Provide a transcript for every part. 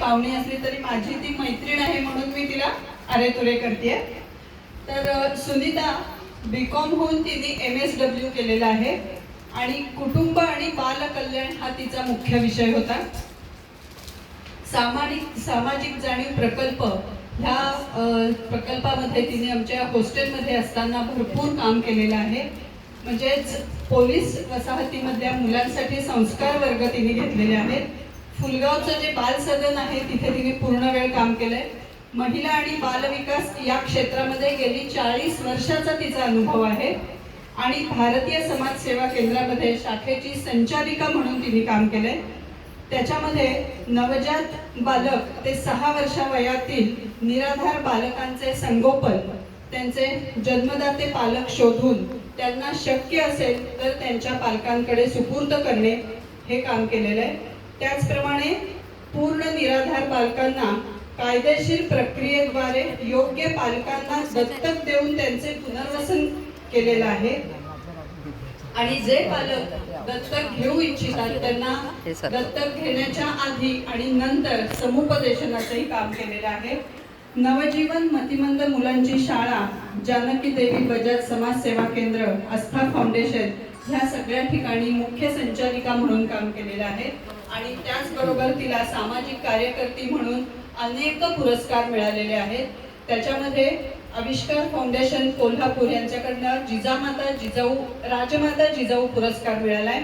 पाहुणी असली तरी माझी ती मैत्रीण आहे म्हणून मी तिला अरे तुरे करते. तर सुनीता BCom होऊन तिने MSW केलेला आहे आणि कुटुंब आणि बाल कल्याण हा तिचा मुख्य विषय होता. सामाजिक जाणीव प्रकल्प ह्या प्रकल्पामध्ये तिने आमच्या हॉस्टेलमध्ये असताना भरपूर काम केलेलं आहे. म्हणजेच पोलीस वसाहतीमधल्या मुलांसाठी संस्कार वर्ग तिने घेतलेले आहेत. फुलगावचं जे बाल सदन आहे तिथे तिने पूर्ण वेळ काम केलंय. महिला आणि बालविकास या क्षेत्रामध्ये गेली 40 वर्षाचा तिचा अनुभव आहे आणि भारतीय समाज सेवा केंद्रामध्ये शाखेची संचालिका म्हणून तिने काम केलंय. त्याच्यामध्ये नवजात बालक ते 6 वर्षा वयातील निराधार बालकांचे संगोपन, त्यांचे जन्मदाते पालक शोधून त्यांना शक्य असेल तर त्यांच्या पालकांकडे सुपूर्द करणे हे काम केलेलं आहे. त्याचप्रमाणे पूर्ण निराधार बालकांना कायदेशीर प्रक्रियेद्वारे योग्य पालकांना दत्तक देऊन त्यांचे पुनर्वसन केलेलं आहे. आणि जे पालक दत्तक घेऊ इच्छितात त्यांना दत्तक घेण्याच्या आधी आणि नंतर समुपदेशनाचंही काम केलेलं आहे. नवजीवन मतिमंद मुलांची शाळा, जानकी देवी बजाज समाज सेवा केंद्र, आस्था फाउंडेशन ह्या सगळ्या ठिकाणी मुख्य संचालिका म्हणून काम केलेलं आहे. आणि त्याचबरोबर तिला सामाजिक कार्यकर्ती म्हणून अनेक पुरस्कार मिळालेले आहेत. त्याच्यामध्ये आविष्कार फाउंडेशन कोल्हापूर यांच्याकडनं राजमाता जिजाऊ पुरस्कार मिळालाय.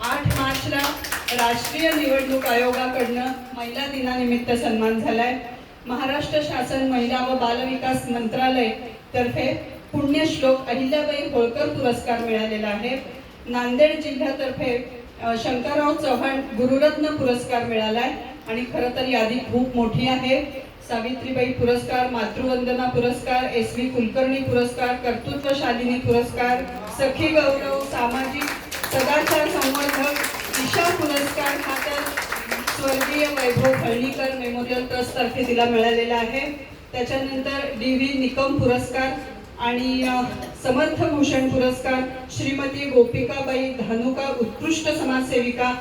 8 मार्चला राष्ट्रीय निवडणूक आयोगाकडनं महिला दिनानिमित्त सन्मान झालाय. महाराष्ट्र शासन महिला व बालविकास मंत्रालय तर्फे पुण्यश्लोक अहिल्याबाई होळकर पुरस्कार मिळालेला आहे. नांदेड जिल्ह्यातर्फे शंकरराव चव्हाण गुरुरत्न पुरस्कार मिळालाय. आणि खरं तर यादी खूप मोठी आहे. सावित्रीबाई पुरस्कार, मातृवंदना पुरस्कार, SV कुलकर्णी पुरस्कार, कर्तृत्वशालिनी पुरस्कार, सखी गौरव, सामाजिक सदाचार संवर्धक, ईशा पुरस्कार हा तर स्वर्गीय वैभव फळणीकर मेमोरियल ट्रस्ट तर्फे तिला मिळालेला आहे. त्याच्यानंतर DV निकम पुरस्कार आणि समर्थभूषण पुरस्कार, श्रीमती गोपिकाबाई धानुका उत्कृष्ट समाजसेविका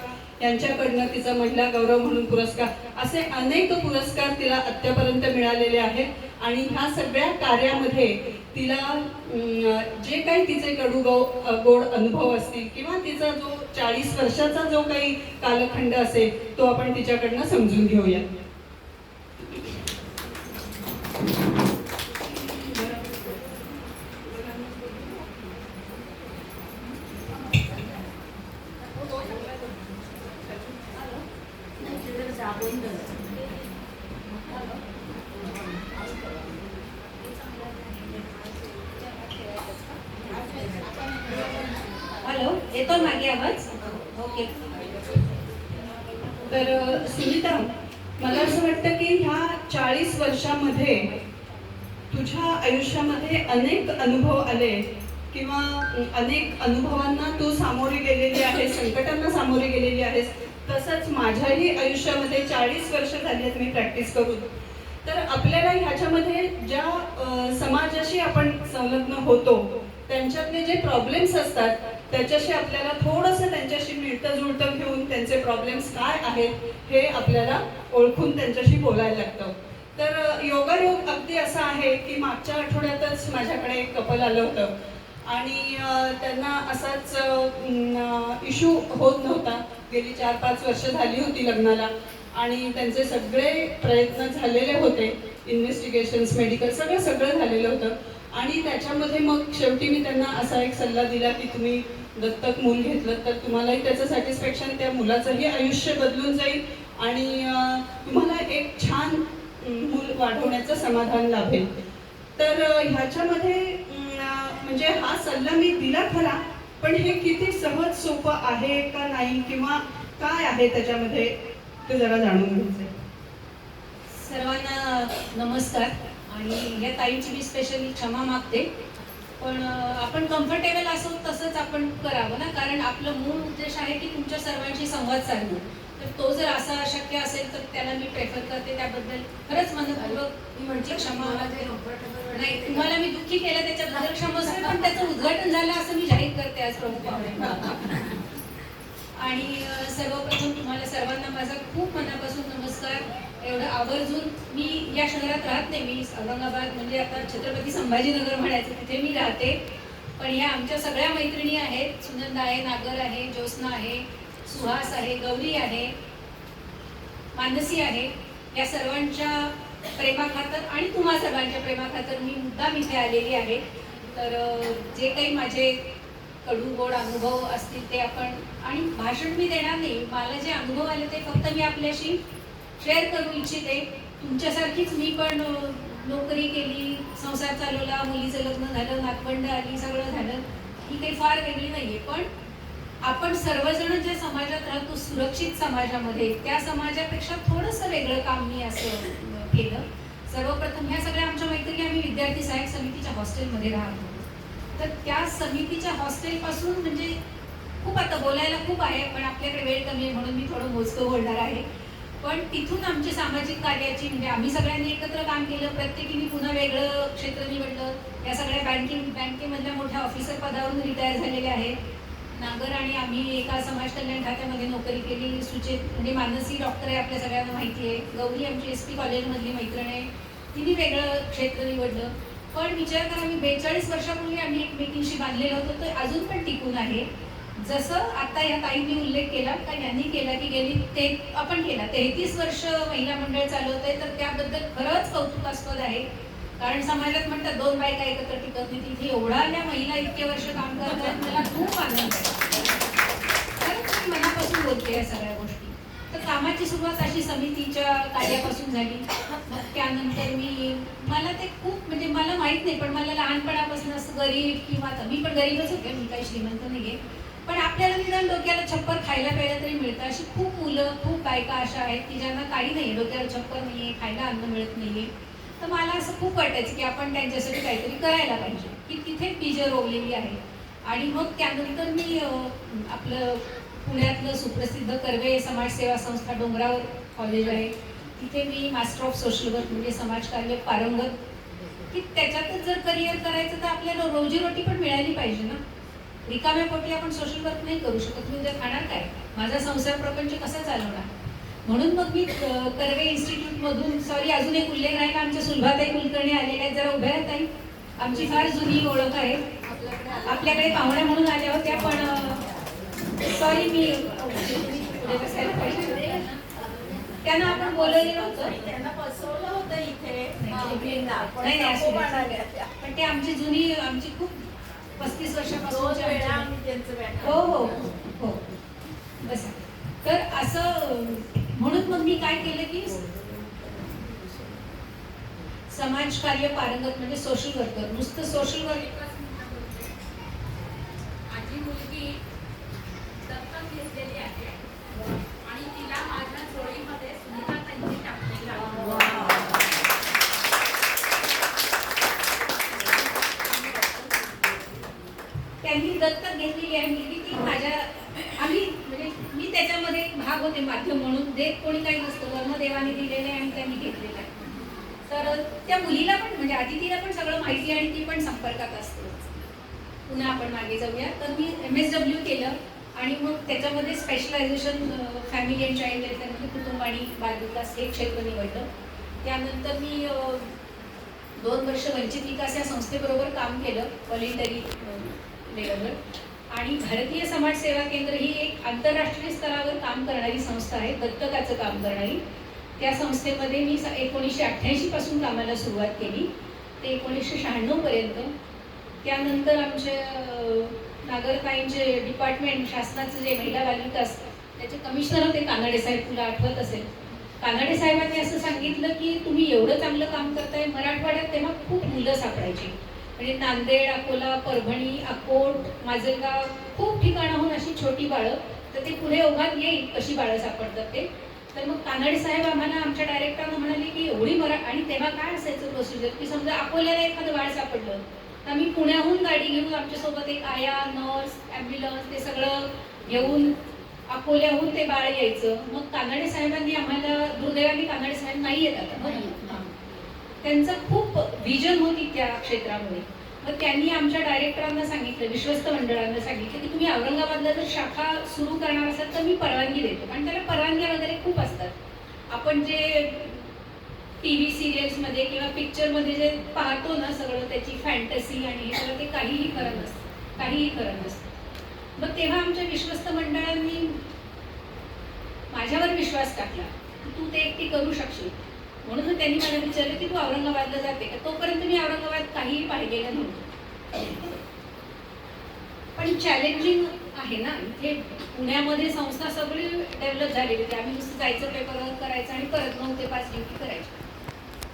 यांच्याकडनं तिचा महिला गौरव म्हणून पुरस्कार, असे अनेक पुरस्कार तिला आत्तापर्यंत मिळालेले आहेत. आणि ह्या सगळ्या कार्यामध्ये तिला जे काही तिचे गोड अनुभव असतील किंवा तिचा जो 40 वर्षाचा जो काही कालखंड असेल तो आपण तिच्याकडनं समजून घेऊया. हॅलो, येतो मागे आवाज? ओके. तर सुनीता, मला असं वाटतं की ह्या 40 वर्षामध्ये तुझ्या आयुष्यामध्ये अनेक अनुभव आले किंवा अनेक अनुभवांना तू सामोरी गेलेली आहेस, संकटांना सामोरी गेलेली आहेस. तसंच माझ्याही आयुष्यामध्ये 40 वर्ष झाली आहेत मी प्रॅक्टिस करून. तर आपल्याला ह्याच्यामध्ये ज्या समाजाशी आपण संलग्न होतो त्यांच्यातले जे प्रॉब्लेम्स असतात त्याच्याशी आपल्याला थोडंसं त्यांच्याशी मिळतं जुळतं घेऊन त्यांचे प्रॉब्लेम्स काय आहेत हे आपल्याला ओळखून त्यांच्याशी बोलायला लागतं. तर योगायोग अगदी असा आहे की मागच्या आठवड्यातच माझ्याकडे एक कपल आलं होतं आणि त्यांना असाच इश्यू होत नव्हता. गेली 4-5 वर्ष झाली होती लग्नाला आणि त्यांचे सगळे प्रयत्न झालेले होते, इन्व्हेस्टिगेशन्स, मेडिकल सगळं झालेलं होतं. आणि त्याच्यामध्ये मग शेवटी मी त्यांना असा एक सल्ला दिला की तुम्ही दत्तक मूल घेतलं तर तुम्हालाही त्याचं सॅटिस्फॅक्शन, त्या मुलाचंही आयुष्य बदलून जाईल आणि तुम्हाला एक छान मूल वाढवण्याचं समाधान लाभेल. तर ह्याच्यामध्ये म्हणजे हा सल्ला मी दिला खरा, पण हे किती सहज सोपं आहे का नाही किंवा काय आहे त्याच्यामध्ये ते जरा जाणून घ्यायचं. सर्वांना नमस्कार. आणि या ताईंची मी स्पेशली क्षमा मागते, पण आपण कम्फर्टेबल असो तसंच आपण करावं ना, कारण आपलं मूळ उद्देश आहे की तुमच्या सर्वांशी संवाद साधणं. तर तो जर असा अशक्य असेल तर त्याला मी प्रेफर करते. त्याबद्दल खरंच मनपूर्वक मी म्हणजे क्षमा नाही, तुम्हाला मी दुःखी केलं त्याच्याबद्दल क्षमा असेल, पण त्याचं उद्घाटन झालं असं मी जाहीर करते आज प्रमुख पाहुणे. आणि सर्वप्रथम तुम्हाला सर्वांना माझा खूप मनापासून नमस्कार. एवढं आवर्जून मी या शहरात राहत नाही. मी औरंगाबाद म्हणजे आता छत्रपती संभाजीनगर म्हणायचं तिथे मी राहते. पण ह्या आमच्या सगळ्या मैत्रिणी आहेत. सुनंदा आहे, नागर आहे, ज्योत्स्ना आहे, सुहास आहे, गौरी आहे, मानसी आहे. या सर्वांच्या प्रेमाखातर आणि तुम्हा सर्वांच्या प्रेमाखातर मी मुद्दाम इथे आलेली आहे. तर जे काही माझे कडू गोड अनुभव असतील ते आपण, आणि भाषण मी देणार नाही. मला जे अनुभव आले ते फक्त मी आपल्याशी शेअर करू इच्छिते. तुमच्यासारखीच मी पण नोकरी केली, संसार चालवला, मुलीचं लग्न झालं, नातवंड आली, सगळं झालं. ही काही फार वेगळी नाहीये. पण आपण सर्वजण ज्या समाजात राहतो, सुरक्षित समाजामध्ये, त्या समाजापेक्षा थोडंसं वेगळं काम मी असं केलं. सर्वप्रथम ह्या सगळ्या आमच्या मैत्रिणी आम्ही विद्यार्थी सहाय्यक समितीच्या हॉस्टेलमध्ये राहत होतो. तर त्या समितीच्या हॉस्टेलपासून म्हणजे खूप, आता बोलायला खूप आहे पण आपल्याकडे वेळ कमी आहे म्हणून मी थोडं मोजकं बोलणार आहे. पण तिथून आमची सामाजिक कार्याची, म्हणजे आम्ही सगळ्यांनी एकत्र काम केलं. प्रत्येकीने पुन्हा वेगळं क्षेत्र निवडलं. या सगळ्या बँकेमधल्या मोठ्या ऑफिसर पदावरून रिटायर झालेले आहेत. नागर आणि आम्ही एका समाज कल्याण खात्यामध्ये नोकरी केली. सुचेत म्हणजे मानसी डॉक्टर आहे, आपल्या सगळ्यांना माहिती आहे. गौरी आमची SP कॉलेजमधली मैत्रीण आहे, तिने वेगळं क्षेत्र निवडलं. पण विचार करा, मी 42 वर्षापूर्वी आम्ही एकमेकींशी बांधलेलं होतं, तर अजून पण टिकून आहे. जसं आता या ताईंनी उल्लेख केला का यांनी केला की गेली ते आपण केला 33 वर्ष महिला मंडळ चालवत आहे, तर त्याबद्दल खरंच कौतुकास्पद आहे. कारण समाजात म्हणतात 2 बायका एकत्र टिकत नाही, तिथे एवढ्या महिला इतके वर्ष काम करतात, मला खूप आनंद आहे. खरंच मी मनापासून बोलते या सगळ्या गोष्टी. तर कामाची सुरुवात अशी समितीच्या कार्यापासून झाली. मग त्यानंतर मला ते खूप, म्हणजे मला माहित नाही, पण मला लहानपणापासून असं गरीब किंवा मी पण गरीबच होते, मी काही श्रीमंत नाहीये, पण आपल्याला निदान डोक्याला छप्पर खायला प्यायला तरी मिळतं. अशी खूप मुलं, खूप बायका अशा आहेत की ज्यांना काही नाही, डोक्याला छप्पर नाहीये, खायला अन्न मिळत नाहीये. तर मला असं खूप वाटायचं की आपण त्यांच्यासाठी काहीतरी करायला पाहिजे, की तिथे बीजं रोवलेली आहे. आणि मग त्यानंतर मी आपलं पुण्यातलं सुप्रसिद्ध कर्वे समाजसेवा संस्था डोंगरावर कॉलेज आहे, तिथे मी मास्टर ऑफ सोशल वर्क म्हणजे समाजकार्य पारंगत, की त्याच्यातच जर करिअर करायचं तर आपल्याला रोजीरोटी पण मिळाली पाहिजे ना. रिकाम्या पोटी आपण सोशल वर्क नाही करू शकत. मी उद्या खाणार काय, माझा संसार प्रपंच कसा चालवणार. म्हणून मग मी कर्वे इन्स्टिट्यूटमधून, सॉरी अजून एक उल्लेख राहिला, आमच्या सुलभाताई कुलकर्णी आलेल्या आहेत, जरा उभ्या राहताई. आमची फार जुनी ओळख आहे, आपल्याकडे पाहुण्या म्हणून आल्या होत्या. पण सॉरी मी पुढे बसायला पाहिजे, त्यांना आपण बोलवलेलं होतं, त्यांना बसवलं होतं इथे. पण ते आमची जुनी, आमची खूप 35 वर्षापासून. हो हो हो बसा. तर असं म्हणून मग मी काय केलं की समाजकार्य पारंगत म्हणजे सोशल वर्कर, नुसतं सोशल वर्क. माझी मुलगी दत्तक घेतलेली आहे आणि तिला माझ्या जोडीमध्ये सुनीता ताईंनी टाकलेलं आहे. त्यांनी दत्तक घेतलेली आहे मुलगी, ती माझ्या, आम्ही म्हणजे मी त्याच्यामध्ये भाग होते माध्यम म्हणून. देत कोणी काही नसतं, कर्मदेवाने दिलेलं आहे आणि त्यांनी घेतलेलं आहे. तर त्या मुलीला पण म्हणजे आदितीला पण सगळं माहिती आणि ती पण संपर्कात असते. पुन्हा आपण मागे जाऊया. तर मी MSW केलं आणि मग त्याच्यामध्ये specialisation family and child welfare म्हणजे कुटुंब आणि बालविकास हे क्षेत्र निवडलं. त्यानंतर मी 2 वर्ष वंचित विकास या संस्थेबरोबर काम केलं व्हॉलेंटरी लेवलवर. आणि भारतीय समाज सेवा केंद्र ही एक आंतरराष्ट्रीय स्तरावर काम करणारी संस्था आहे, दत्तकाचं काम करणारी. त्या संस्थेमध्ये मी 1988 पासून कामाला सुरुवात केली ते 1996 पर्यंत. त्यानंतर आमचे नागरताईंचे डिपार्टमेंट, शासनाचं जे महिला बालविकास त्याचे कमिशनर होते कानडे साहेब, तुला आठवत असेल. कानडे साहेबांनी असं सांगितलं की तुम्ही एवढं चांगलं काम करताय, मराठवाड्यात तेव्हा खूप मुलं सापडायची, म्हणजे नांदेड, अकोला, परभणी, अकोट, माजलगाव, खूप ठिकाणाहून अशी छोटी बाळं. तर ते पुढे ओघात येईल कशी बाळं सापडतात ते. तर मग कानडे साहेब आम्हाला आमच्या डायरेक्टरला म्हणाले की एवढी आणि तेव्हा काय असायचं प्रोसिजर की समजा अकोल्याला एखादं बाळ सापडलं तर आम्ही पुण्याहून गाडी घेऊन आमच्यासोबत एक आया, नर्स, ॲम्ब्युलन्स ते सगळं घेऊन अकोल्याहून ते बाळ यायचं. मग कानडे साहेबांनी आम्हाला, दुर्दैवाने कानडे साहेब नाही येत आता, त्यांचं खूप विजन होती त्या क्षेत्रामध्ये. मग त्यांनी आमच्या डायरेक्टरांना सांगितलं, विश्वस्त मंडळांना सांगितलं की तुम्ही औरंगाबादला जर शाखा सुरू करणार असाल तर मी परवानगी देतो, कारण त्याला परवानग्या वगैरे खूप असतात. आपण जे टीव्ही सिरियल्समध्ये किंवा पिक्चरमध्ये जे पाहतो ना सगळं त्याची फॅन्टसी आणि हे सगळं ते काहीही खरं नसतं, काहीही खरं नसतं. मग तेव्हा आमच्या विश्वस्त मंडळांनी माझ्यावर विश्वास टाकला की तू ते एकटी करू शकशील. म्हणून त्यांनी मला विचारलं की तू औरंगाबादला जाते का. तोपर्यंत मी औरंगाबाद काहीही पाहिलेलं नव्हतं. पण चॅलेंजिंग आहे ना, इथे पुण्यामध्ये संस्था सगळी डेव्हलप झालेली होती. आम्ही नुसतं जायचं, पेपर करायचं आणि परत 9 ते 5 ड्युटी करायची.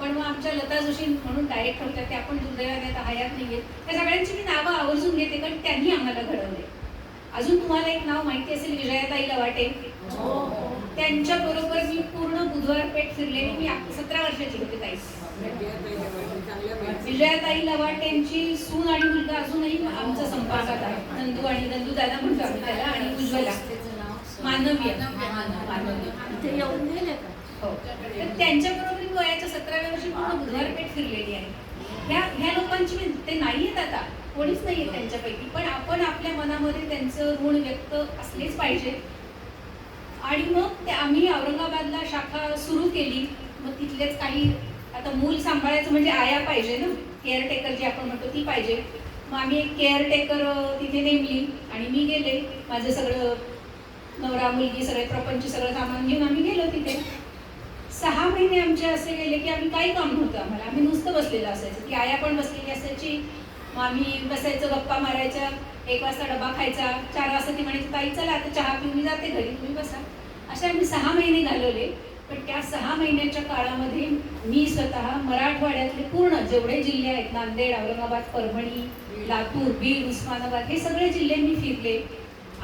पण मग आमच्या लता जोशी म्हणून डायरेक्टर होत्या, त्या पण दुर्दैवाने आता हयात नाही आहेत. त्या सगळ्यांची मी नावं आवर्जून घेते कारण त्यांनी आम्हाला घडवले. अजून तुम्हाला एक नाव माहिती असेल, विजयाताई लवाटे. त्यांच्या बरोबर मी पूर्ण बुधवार पेठ फिरलेली. मी 17 वर्षाची होते ताई. विजयाताई लवाटेंची सून आणि मुलगा अजूनही आमच्या संपर्कात आहे. नंदू आणि नंदू दादा म्हणतो आम्ही त्याला, आणि उज्ज्वला मानवीय ते येऊन गेले का? हो. तर त्यांच्या बरोबर मी वयाच्या 17व्या वर्षी पूर्ण बुधवार पेठ फिरलेली आहे. ह्या लोकांची ते नाहीयेत आता, कोणीच नाहीये त्यांच्यापैकी. पण आपण आपल्या मनामध्ये त्यांचं ऋण व्यक्त असलेच पाहिजे. आणि मग आम्ही औरंगाबादला शाखा सुरू केली. मग तिथलेच काही, आता मूल सांभाळायचं म्हणजे आया पाहिजे ना, केअरटेकर जी आपण म्हणतो ती पाहिजे. मग आम्ही एक केअरटेकर तिथे नेमली आणि मी गेले. माझं सगळं नवरा मुलगी सगळे प्रपंच सगळं सामान घेऊन आम्ही गेलो तिथे. 6 महिने आमचे असे गेले की आम्ही काही काम नव्हतं आम्हाला. आम्ही नुसतं बसलेलं असायचं. ती आया पण बसलेली असायची. मग आम्ही बसायचं, गप्पा मारायच्या. 1 वाजता डबा खायचा. 4 वाजता ती म्हणायची ताई चला आता चहा पिऊन मी जाते घरी, तुम्ही बसा. असे आम्ही 6 महिने घालवले. पण त्या 6 महिन्याच्या काळामध्ये मी स्वतः मराठवाड्यातले पूर्ण जेवढे जिल्हे आहेत, नांदेड, औरंगाबाद, परभणी, लातूर, बीड, उस्मानाबाद, हे सगळे जिल्हे मी फिरले.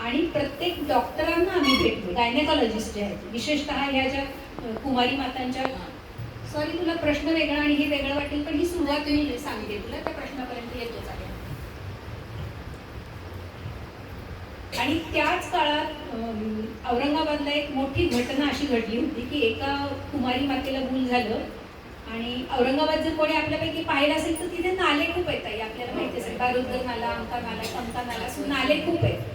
आणि प्रत्येक डॉक्टरांना आम्ही भेटलो, गायनेकॉलॉजिस्ट जे आहेत, विशेषतः ह्या ज्या कुमारी मातांच्या. सॉरी तुला प्रश्न वेगळा आणि हे वेगळं वाटेल, पण ही सुरुवात मी सांगते तुला, त्या प्रश्नापर्यंत येतोच आहे. आणि त्याच काळात औरंगाबादला एक मोठी घटना अशी घडली होती की एका कुमारी मातेला मूल झालं. आणि औरंगाबाद जर कोणी आपल्यापैकी पाहिलं असेल तर तिथे नाले खूप आहेत ताई, आपल्याला माहिती असेल, बारुद्गर नाला, अंका नाला, कंका नाला, असून नाले खूप आहेत.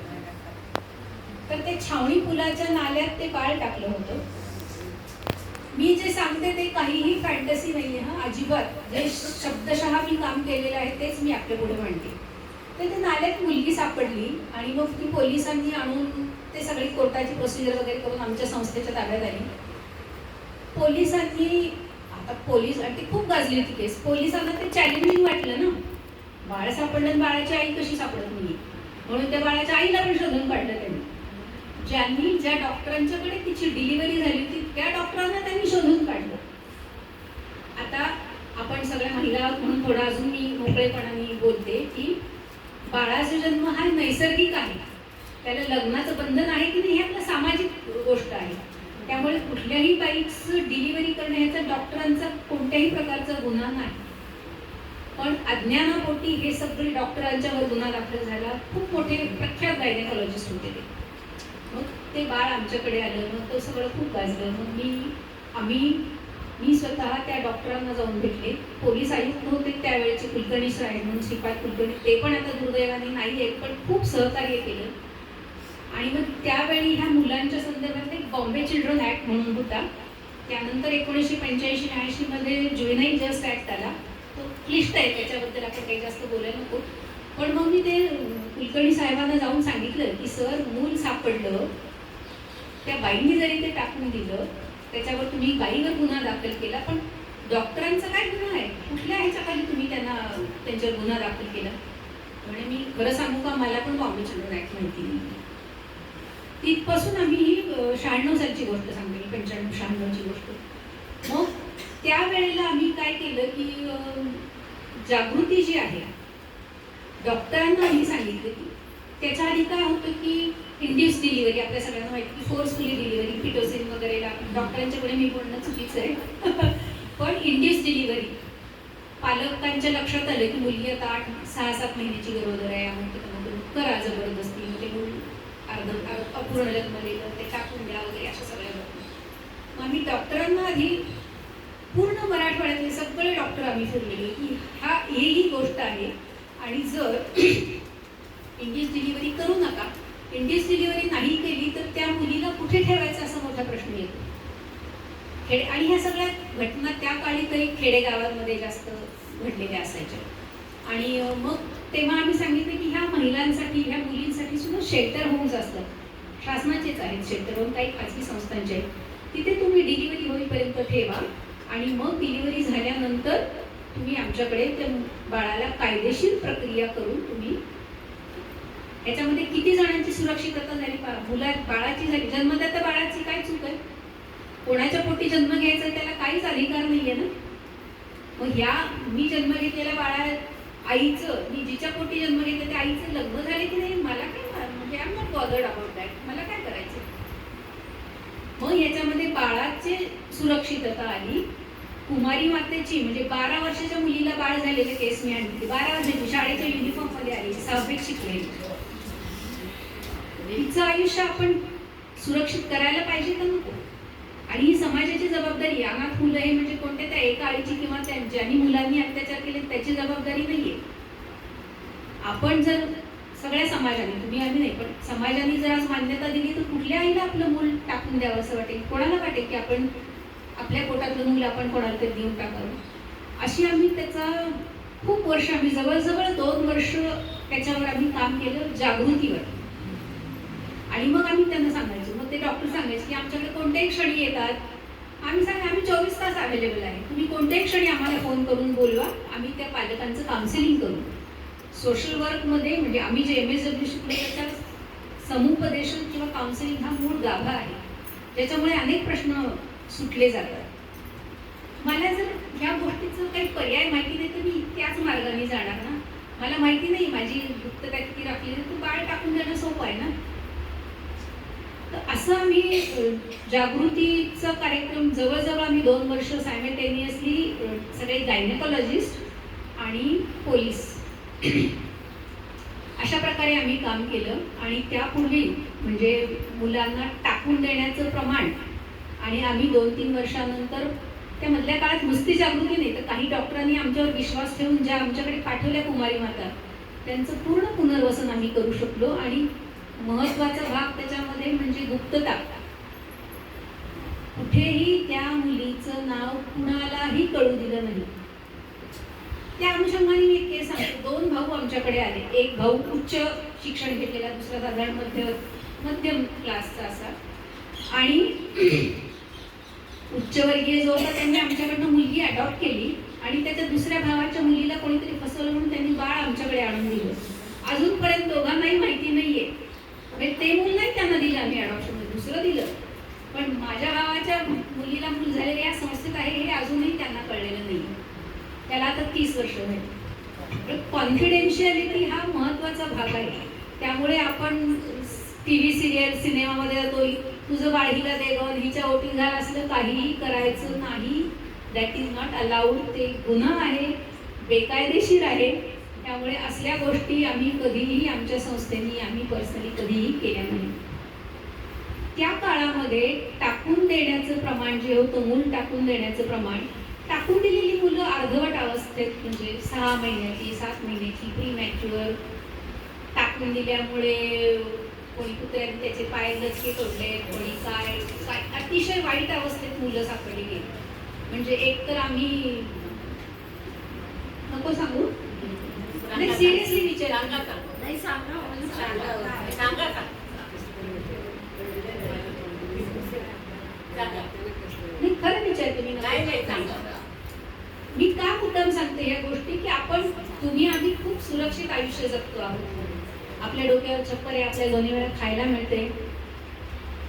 तर ते छावणी पुलाच्या नाल्यात ते बाळ टाकलं होतं. मी जे सांगते ते काहीही फॅन्टसी नाहीये हा, अजिबात. जे शब्दशः मी काम केलेलं आहे तेच मी आपल्या पुढे मांडते. तर ते नाल्यात मुलगी सापडली आणि मग ती पोलिसांनी आणून ते सगळी कोर्टाची प्रोसिजर वगैरे करून आमच्या संस्थेच्या ताब्यात आली. पोलिसांनी, आता पोलीस, आणि ती खूप गाजली होती केस. पोलिसांना ते चॅलेंजिंग वाटलं ना, बाळ सापडलं, बाळाची आई कशी सापडत नाही, म्हणून त्या बाळाच्या आईला पण शोधून काढलं त्यांनी. ज्या डॉक्टरांच्याकडे तिची डिलिव्हरी झाली होती त्या डॉक्टरांना त्यांनी शोधून काढलं. आता आपण सगळ्या महिला म्हणून थोडा अजून मी मोकळेपणाने बोलते की बाळाचा जन्म हा नैसर्गिक आहे, त्याला लग्नाचं बंधन आहे की नाही हे आपलं सामाजिक गोष्ट आहे. त्यामुळे कुठल्याही बाईचं डिलिव्हरी करण्याचा डॉक्टरांचा कोणत्याही प्रकारचा गुन्हा नाही. पण अज्ञानापोटी हे सगळे डॉक्टरांच्यावर गुन्हा दाखल झाला. खूप मोठे प्रख्यात गायनेकॉलॉजिस्ट होते ते. मग ते बाळ आमच्याकडे आलं. मग ते सगळं खूप गाजलं. मग मी स्वतः त्या डॉक्टरांना जाऊन भेटले. पोलीस आयुक्त होते त्यावेळेचे कुलकर्णी साहेब म्हणून, श्रीपाद कुलकर्णी, ते पण आता दुर्दैवाने नाही आहेत, पण खूप सहकार्य केलं. आणि मग त्यावेळी ह्या मुलांच्या संदर्भात एक बॉम्बे चिल्ड्रन ॲक्ट म्हणून होता. त्यानंतर 1985-86 मध्ये ज्युव्हेनाईल जस्टिस ॲक्ट आला. तो क्लिष्ट आहे, त्याच्याबद्दल आपण काही जास्त बोलायला नको. पण मग मी ते कुलकर्णी साहेबांना जाऊन सांगितलं की सर, मूल सापडलं, त्या बाईंनी जरी ते टाकून दिलं, त्याच्यावर तुम्ही बाईवर गुन्हा दाखल केला, पण डॉक्टरांचा काय गुन्हा आहे, कुठल्या ह्याच्याखाली तुम्ही त्यांच्यावर गुन्हा दाखल केला. म्हणजे मी खरं सांगू का, मला पण बॉम्बे चिल्ड्रन ॲक्ट माहिती नाही. तिथपासून आम्ही ही 96 सालची गोष्ट सांगते, 95-96ची गोष्ट. मग त्यावेळेला आम्ही काय केलं की जागृती जी आहे, डॉक्टरांना आम्ही सांगितलं की त्याच्या आधी काय होतं की इंड्यूस डिलिव्हरी, आपल्या सगळ्यांना माहिती की फोर्सफुली डिलिव्हरी, पिटोसिन वगैरेला डॉक्टरांच्याकडे मी बोलणं चुकीचं आहे. पण इंड्यूस डिलिव्हरी, पालकांच्या लक्षात आलं की मुलगी आता 6-7 महिन्याची गरोदर आहे, त्यामुळे करा जबरदस्ती, म्हणजे मूल अपूर्ण जन्मलेलं ते टाकून द्या वगैरे, अशा सगळ्या गोष्टी. मग आम्ही डॉक्टरांना आधी पूर्ण मराठवाड्यातले सगळे डॉक्टर आम्ही फिरलेले की ही गोष्ट आहे. आणि जर इंड्यूस डिलिव्हरी करू नका, इंड्यूस डिलिव्हरी नाही केली तर त्या मुलीला कुठे ठेवायचा असा मोठा प्रश्न येतो. आणि ह्या सगळ्या घटना त्या काळी तरी खेडेगावांमध्ये जास्त घडलेल्या असायच्या. आणि मग तेव्हा आम्ही सांगितलं की ह्या महिलांसाठी, ह्या मुलींसाठी सुद्धा शेल्टर होम्स असतात, शासनाचेच आहेत शेल्टर होम, काही खाजगी संस्थांचे आहेत. तिथे तुम्ही डिलिव्हरी होईपर्यंत ठेवा आणि मग डिलिव्हरी झाल्यानंतर तुम्ही आमच्याकडे त्या बाळाला कायदेशीर प्रक्रिया करून तुम्ही, याच्यामध्ये किती जणांची सुरक्षितता झाली, बाळाची झाली, जन्मदात्या बाळाची काय चूक आहे? कोणाच्या पोटी जन्म घ्यायचा त्याला काहीच अधिकार नाहीये ना. मग ह्या मी जन्म घेतलेल्या बाळा आईचं, मी जिच्या पोटी जन्म घेतला त्या आईचं लग्न झाले की नाही मला काय, म्हणजे I am not bothered about that, मला काय करायचं. मग याच्यामध्ये बाळाची सुरक्षितता आली. कुमारी मातेची म्हणजे 12 वर्षाच्या मुलीला बाळ झालेलं केस मी आणली, 12 वर्षाची, शाळेच्या युनिफॉर्म मध्ये आली, 6वीत शिकलेली. तिचं आयुष्य आपण सुरक्षित करायला पाहिजे का नको? आणि ही समाजाची जबाबदारी. अनाथ मुलं हे म्हणजे कोणत्या त्या एका आईची किंवा ज्यांनी मुलांनी अत्याचार केले त्याची जबाबदारी नाहीये. आपण जर सगळ्या समाजाने, तुम्ही आम्ही नाही, पण समाजाने जर आज मान्यता दिली तर कुठल्या आईला आपलं मूल टाकून द्यावं असं वाटेल? कोणाला वाटेल की आपण आपल्या पोटातलं मूल आपण कोणाला तरी देऊन टाकावं? अशी आम्ही त्याचा खूप वर्ष, आम्ही जवळजवळ 2 वर्ष त्याच्यावर आम्ही काम केलं, जागृतीवर. आणि मग आम्ही त्यांना सांगायचो, मग ते डॉक्टर सांगायचे की आमच्याकडे कोणत्याही क्षणी येतात. आम्ही आम्ही 24 तास अवेलेबल आहे, तुम्ही कोणत्याही क्षणी आम्हाला फोन करून बोलवा, आम्ही त्या पालकांचं काउन्सिलिंग करू. सोशल वर्कमध्ये म्हणजे आम्ही जे MSW शिकलो त्याच्या समुपदेशन किंवा काउन्सिलिंग हा मूळ गाभा आहे, ज्याच्यामुळे अनेक प्रश्न सुटले जातात. मला जर ह्या गोष्टीचं काही पर्याय माहिती नाही तर मी त्याच मार्गाने जाणार ना. मला माहिती नाही माझी गुप्तता किती राखली तर बाळ टाकून देणं सोपं आहे ना. तर असं आम्ही जागृतीचा कार्यक्रम जवळजवळ आम्ही 2 वर्ष सायमल्टेनियसली सगळे गायनेकॉलॉजिस्ट आणि पोलीस अशा प्रकारे आम्ही काम केलं. आणि त्यापूर्वी म्हणजे मुलांना टाकून देण्याचं प्रमाण, आणि आम्ही 2-3 वर्षानंतर त्या मधल्या काळात नुसती जागृती नाही तर काही डॉक्टरांनी आमच्यावर विश्वास ठेवून ज्या आमच्याकडे पाठवल्या कुमारी माता, त्यांचं पूर्ण पुनर्वसन आम्ही करू शकलो. आणि महत्वाचा भाग त्याच्यामध्ये म्हणजे गुप्तता. कुठेही त्या मुलीचं नाव कुणालाही कळू दिलं नाही. त्या अनुषंगाने मी एक केस सांगते. 2 भाऊ आमच्याकडे आले. एक भाऊ उच्च शिक्षण घेतलेला, दुसरा साधारण मध्यम क्लासचा असा. आणि उच्चवर्गीय जो होता त्यांनी आमच्याकडनं मुलगी अडॉप्ट केली आणि त्याच्या दुसऱ्या भावाच्या मुलीला कोणीतरी फसवलं म्हणून त्यांनी बाळ आमच्याकडे आणून दिलं. अजूनपर्यंत दोघांनाही माहिती नाहीये, म्हणजे ते मूल नाही त्यांना दिलं आम्ही अडॉप्शन, दुसरं दिलं. पण माझ्या भावाच्या मुलीला मूल झालेलं या संस्थेत आहे हे अजूनही त्यांना कळलेलं नाही. त्याला आता 30 वर्ष झाली. कॉन्फिडेन्शियलिटी हा महत्वाचा भाग आहे. त्यामुळे आपण TV सिरियल, सिनेमामध्ये जातो, तुझं बाळ हिला दे ग, हिच्या ओटी झालं, असलं काहीही करायचं नाही. That is not allowed. ते गुन्हा आहे, बेकायदेशीर आहे. त्यामुळे असल्या गोष्टी आम्ही कधीही आमच्या संस्थेने, आम्ही पर्सनली कधीही केल्या नाही. त्या काळामध्ये टाकून देण्याचं प्रमाण जे होतं, मूल टाकून देण्याचं प्रमाण, टाकून दिलेली मुलं अर्धवट अवस्थेत म्हणजे 6 महिन्याची, 7 महिन्याची, प्रीमॅच्युअर टाकून दिल्यामुळे कोणी कुत्र्याने त्याचे पाय लचके तोडले, कोणी काय काय अतिशय वाईट अवस्थेत मुलं सापडली गेली. म्हणजे एक तर आम्ही नको सांगू, नाही सिरियसली विचार नाही सांगा नाही खरं विचारते मी. मी का मुद्दाम सांगते या गोष्टी की आपण, तुम्ही आम्ही खूप सुरक्षित आयुष्य जगतो आहोत. आपल्या डोक्यावर छप्पर आहे, आपल्या 2 वेळा खायला मिळते.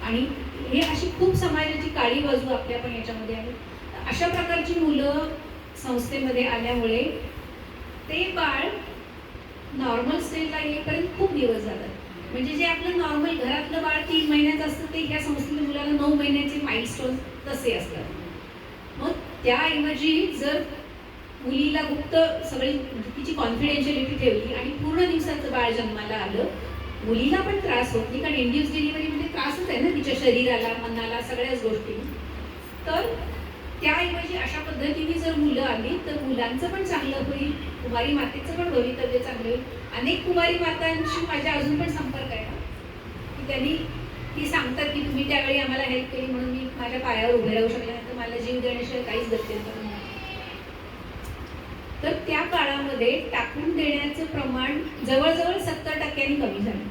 आणि हे अशी खूप समाजाची काळी बाजू आपल्या पण याच्यामध्ये आहे. अशा प्रकारची मुलं संस्थेमध्ये आल्यामुळे ते बाळ नॉर्मल स्टेजला येईपर्यंत खूप दिवस जातात. म्हणजे जे आपलं नॉर्मल घरातलं बाळ 3 महिन्याचं असतं ते ह्या संस्थेच्या मुलाला 9 महिन्याचे माइलस्टोन तसे असतात. मग त्याऐवजी जर मुलीला गुप्त सगळी तिची कॉन्फिडेन्शियलिटी ठेवली आणि पूर्ण दिवसाचं बाळ जन्माला आलं, मुलीला पण त्रास होत नाही, कारण इंड्यूस डिलिव्हरी म्हणजे त्रासच आहे ना तिच्या शरीराला, मनाला, सगळ्याच गोष्टी. तर त्याऐवजी अशा पद्धतीने जर मुलं आली तर मुलांचं पण चांगलं होईल, कुमारी मातेचं पण भवितव्य चांगलं होईल. अनेक कुमारी मातांशी माझ्या अजून पण संपर्क आहे की त्यांनी ती सांगतात की तुम्ही त्यावेळी आम्हाला हेल्प केली म्हणून मी माझ्या पायावर उभे राहू शकले, नाही तर मला जीव देण्याशिवाय काहीच गत्यंतर नाही. तर त्या काळामध्ये टाकून देण्याचं प्रमाण जवळजवळ 70% कमी झालं.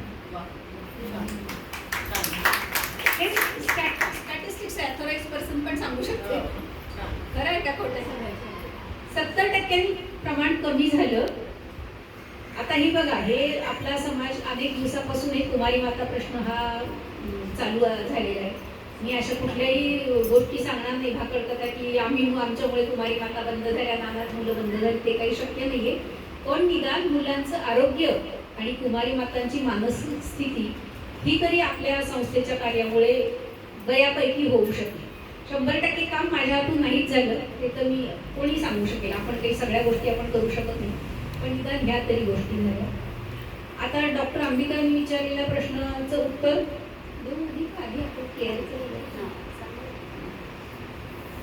हे स्टॅटिस्टिक्स ऑथराइज पर्सन पण सांगू शकते. खरं आहे का खोटं सांगायचं? 70% प्रमाण कमी झालं. आता ही बघा, हे आपला समाज अनेक दिवसापासून एक कुमारी माता प्रश्न हा चालू झालेला आहे. मी अशा कुठल्याही गोष्टी सांगणार नाही भाकड कथा की आमच्यामुळे कुमारी माता बंद झाल्या, नानाथ मुलं बंद झाली, ते काही शक्य नाहीये. पण निदान मुलांचं आरोग्य आणि कुमारी मातांची मानसिक स्थिती ही तरी आपल्या संस्थेच्या कार्यामुळे बऱ्यापैकी होऊ शकते. 100% काम माझ्या हातून नाहीच झालं ते तर मी कोणी सांगू शकेल. आपण काही सगळ्या गोष्टी आपण करू शकत नाही, पण निदान ह्या तरी गोष्टी झाल्या. आता डॉक्टर आंबिकांनी विचारलेल्या प्रश्नाचं उत्तर देऊ आधी आपण केअरचं.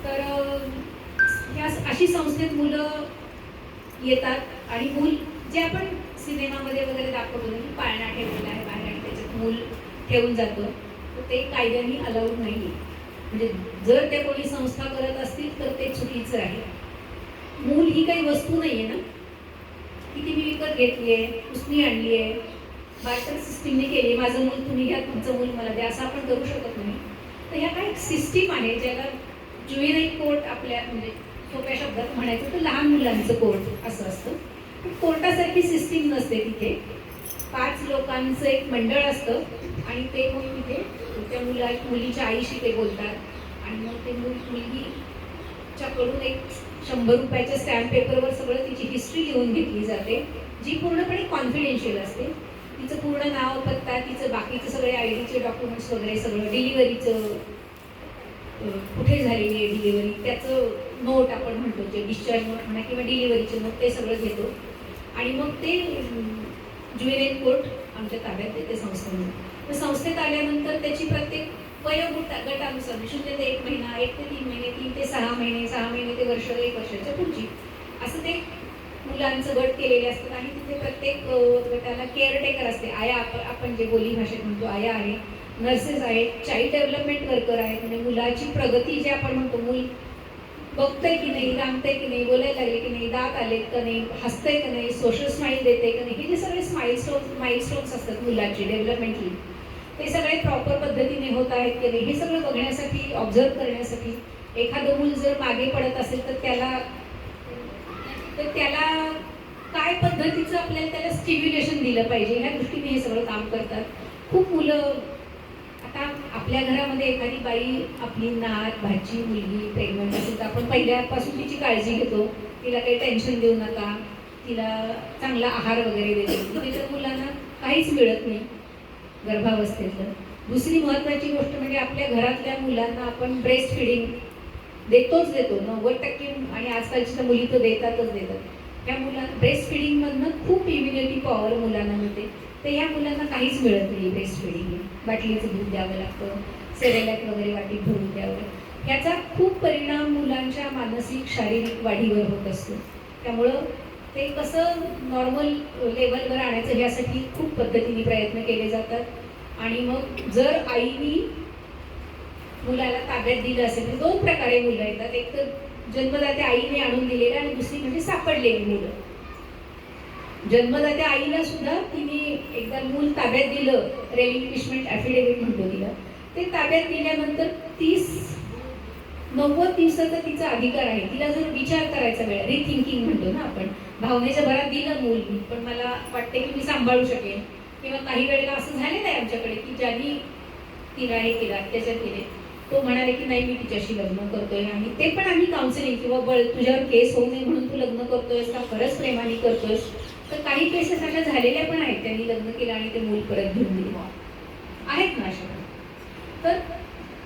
तर ह्या अशी संस्थेत मुलं येतात आणि मूल जे आपण सिनेमामध्ये वगैरे दाखवतो की पाळणा ठेवलेला आहे बाहेर आणि त्याच्यात मूल ठेवून जातं, तर ते कायद्याने अलाउड नाही आहे. म्हणजे जर ते कोणी संस्था करत असतील तर ते चुकीचं आहे. मूल ही काही वस्तू नाही आहे ना, की ती मी विकत घेतली आहे, उसनी आणली आहे, बार्टर सिस्टीमने केली, माझं मूल तुम्ही घ्या, तुमचं मूल मला द्या, असं आपण करू शकत नाही. तर ह्या काही सिस्टीम आहे ज्याला ज्युएनाईल कोर्ट आपल्या म्हणजे सोप्या शब्दात म्हणायचं तर लहान मुलांचं कोर्ट असं असतं. पण कोर्टासारखी सिस्टीम नसते तिथे. 5 लोकांचं एक मंडळ असतं आणि ते मग तिथे त्या मुलीच्या आईशी ते बोलतात आणि मग ते मुलगीच्याकडून एक 100 रुपयाच्या स्टॅम्प पेपरवर सगळं तिची हिस्ट्री लिहून घेतली जाते, जी पूर्णपणे कॉन्फिडेन्शियल असते. तिचं पूर्ण नाव, पत्ता, तिचं बाकीचं सगळे आयडीचे डॉक्युमेंट्स वगैरे सगळं, डिलिव्हरीचं कुठे झालेली आहे डिलिव्हरी त्याचं नोट आपण म्हणतो, जे डिस्चार्ज नोट म्हणा किंवा डिलिव्हरीचे नोट, ते सगळं घेतो आणि मग ते ज्युएनाईल कोर्ट आमच्या ताब्यात देते संस्थेमध्ये. तर संस्थेत आल्यानंतर त्याची प्रत्येक गटानुसार 0 ते 1 महिना, 1 ते 3 महिने, 3 ते 6 महिने, 6 महिने ते वर्ष, 1 वर्षाच्या पुढची असं ते मुलांचं गट केलेले असतात. आणि तिथे प्रत्येक गटाला केअरटेकर असते. आया आपण जे बोली भाषेत म्हणतो आया आहे, नर्सेस आहेत, चाइल्ड डेव्हलपमेंट वर्कर आहेत, म्हणजे मुलाची प्रगती जे आपण म्हणतो, मूल बघतंय की नाही, रांगतंय की नाही, बोलायला लागले की नाही, दात आलेत का नाही, हसतंय का नाही, सोशल स्माईल देते का नाही, हे जे सगळे माइलस्टोन्स असतात मुलाचे डेव्हलपमेंटली, ते सगळे प्रॉपर पद्धतीने होत आहेत की नाही हे सगळं बघण्यासाठी, ऑब्झर्व करण्यासाठी. एखादं मूल जर मागे पडत असेल तर त्याला काय पद्धतीचं आपल्याला त्याला स्टिम्युलेशन दिलं पाहिजे, ह्या दृष्टीने हे सगळं काम करतात. खूप मुलं, आता आपल्या घरामध्ये एखादी बाई आपली नात, भाची, मुलगी प्रेग्नंट असेल तर आपण पहिल्यापासून तिची काळजी घेतो, तिला काही टेन्शन देऊ नका, तिला चांगला आहार वगैरे देतो. तिथे मुलांना काहीच मिळत नाही गर्भावस्थेतलं. दुसरी महत्त्वाची गोष्ट म्हणजे आपल्या घरातल्या मुलांना आपण ब्रेस्ट फिडिंग देतो 90%, आणि आजकालची तर मुली तर देतातच. त्या मुलांना ब्रेस्ट फिडिंगमधनं खूप इम्युनिटी पॉवर मुलांना मिळते. तर ह्या मुलांना काहीच मिळत नाही ब्रेस्ट फिडिंग. बाटलीचं दूध द्यावं लागतं, सेरेलॅक वगैरे वाटीत भरून द्यावं. ह्याचा खूप परिणाम मुलांच्या मानसिक, शारीरिक वाढीवर होत असतो. त्यामुळं ते कसं नॉर्मल लेवलवर आणायचं यासाठी खूप पद्धतीने प्रयत्न केले जातात. आणि मग जर आईनी मुलाला ताब्यात दिलं असेल तर 2 प्रकारे मुलं येतात. एक तर जन्मदात्या आईने आणून दिलेलं आणि दुसरी म्हणजे सापडलेली मुलं. जन्मदात्या आईला सुद्धा तिने एकदा मूल ताब्यात दिलं, रेलिंक्विशमेंट ॲफिडेव्हिट म्हणतो तिला, ते ताब्यात दिल्यानंतर 90 दिवसाचा तिचा अधिकार आहे. तिला जर विचार करायचा वेळ, रिथिंकिंग म्हणतो ना आपण, भावनेच्या भरात दिलं मूल मी, पण मला वाटते की मी सांभाळू शकेन. किंवा काही वेळेला असं झालेलं आहे आमच्याकडे की ज्यांनी तिला हे केलं, अत्याचार केले, तो म्हणाले की नाही मी तिच्याशी लग्न करतोय, आणि ते पण आम्ही काउन्सिलिंग किंवा तुझ्यावर केस होऊ नये म्हणून तू लग्न करतोयस का, खरंच प्रेमाने करतोयस. तर काही केसेस अशा झालेल्या पण आहेत, त्यांनी लग्न केलं आणि ते मूल परत घेऊन दिले आहेत ना अशा. तर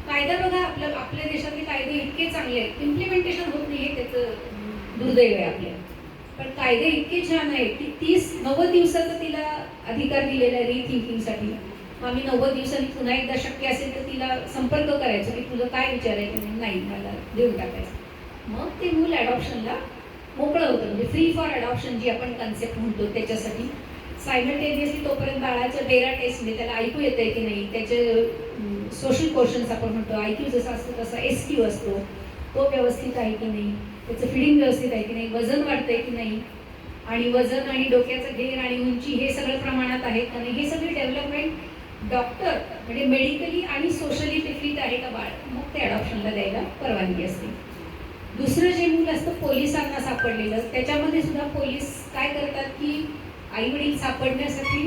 कायदा बघा, आपल्या देशातले कायदे इतके चांगले आहेत, इम्प्लिमेंटेशन होत नाही हे त्याचं दुर्दैव आहे आपल्या. पण कायदे इतके छान आहेत की 90 दिवसाचा तिला अधिकार दिलेला आहे रिथिंकिंगसाठी. आम्ही 90 दिवसांनी पुन्हा एकदा शक्य असेल तर तिला संपर्क करायचो की तुझं काय विचारायचं, नाही मला देऊन टाकायचं. मग ते मूल ॲडॉप्शनला मोकळं होतं. म्हणजे फ्री फॉर ॲडॉप्शन जी आपण कन्सेप्ट म्हणतो त्याच्यासाठी सायमल्टेनियसली तोपर्यंत बाळाच्या बेरा टेस्ट म्हणजे त्याला ऐकू येतंय की नाही, त्याचे सोशल क्वेश्चन्स आपण म्हणतो, IQ जसा असतो तसा SQ असतो, तो व्यवस्थित आहे की नाही, त्याचं फिडिंग व्यवस्थित आहे की नाही, वजन वाढतंय की नाही, आणि वजन आणि डोक्याचं घेर आणि उंची हे सगळं प्रमाणात आहे का नाही, हे सगळी डेव्हलपमेंट डॉक्टर म्हणजे मेडिकली आणि सोशली ते फिट आहे का बाळ, मग ते अडॉप्शनला द्यायला परवानगी असते. दुसरं जे मूल असतं पोलिसांना सापडलेलं, त्याच्यामध्ये सुद्धा पोलीस काय करतात की आई वडील सापडण्यासाठी,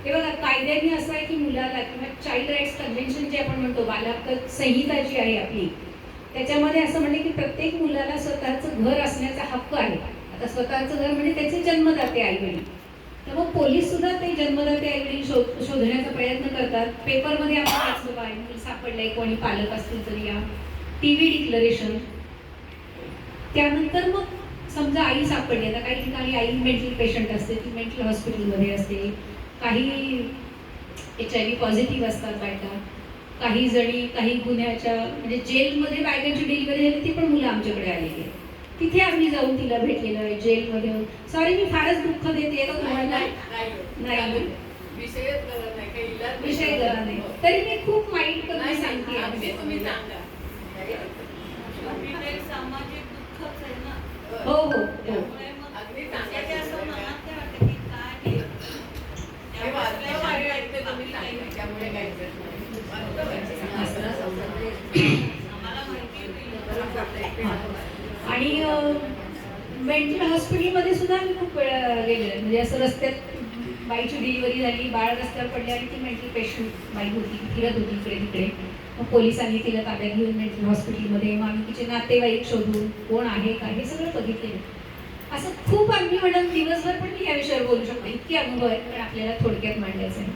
हे बघा कायद्याने असं आहे की मुलाला किंवा चाइल्ड राईट्स कन्व्हेन्शन जे आपण म्हणतो, बालहक्क संहिता जी आहे आपली, त्याच्यामध्ये असं म्हणते की प्रत्येक मुलाला स्वतःचं घर असण्याचा हक्क आहे. आता स्वतःचं घर म्हणजे त्याचे जन्मदाते आई वडील, तर मग पोलीस सुद्धा ते जन्मदाते आई वडील शोधण्याचा प्रयत्न करतात. पेपरमध्ये आपण वाचलं आहे, मूल सापडलंय, कोणी पालक असतील तर या TV डिक्लरेशन. त्यानंतर मग समजा आई सापडली, आता काही ठिकाणी आई मेंटल पेशंट असते, ती मेंटल हॉस्पिटलमध्ये असते, काही HIV पॉझिटिव्ह असतात बायका, काही जणी काही गुन्ह्याच्या म्हणजे जेलमध्ये बायकांची डिलिव्हरी झाली, ती पण मुलं आमच्याकडे आलेली आहे. तिथे आम्ही जाऊन तिला भेटलेलं आहे जेलमध्ये. सॉरी मी फारच दुःख देते का तुम्हाला? नाही, विषय करा नाही, तरी मी खूप माइंड करून सांगते. सामाजिक दुःखच आहे ना. हो हो हो. त्यामुळे मग त्याच्या असं मनात काय वाटतं की काय हे आम्हाला माहिती होईल. आणि मेंटल हॉस्पिटलमध्ये सुद्धा मी खूप वेळा गेले, म्हणजे असं रस्त्यात बाईची डिलिव्हरी झाली, बाळ रस्त्यावर पडले आणि ती मेंटल पेशंट बाई होती, फिरत होती इकडे तिकडे. मग पोलिसांनी तिला ताब्यात घेऊन मेंटल हॉस्पिटलमध्ये, मग आम्ही तिचे नातेवाईक शोधून कोण आहे का हे सगळं बघितले. असं खूप आम्ही मॅडम दिवसभर पण मी या विषयावर बोलू शकतो, इतके अनुभव आहेत, पण आपल्याला थोडक्यात मांडायचं आहे.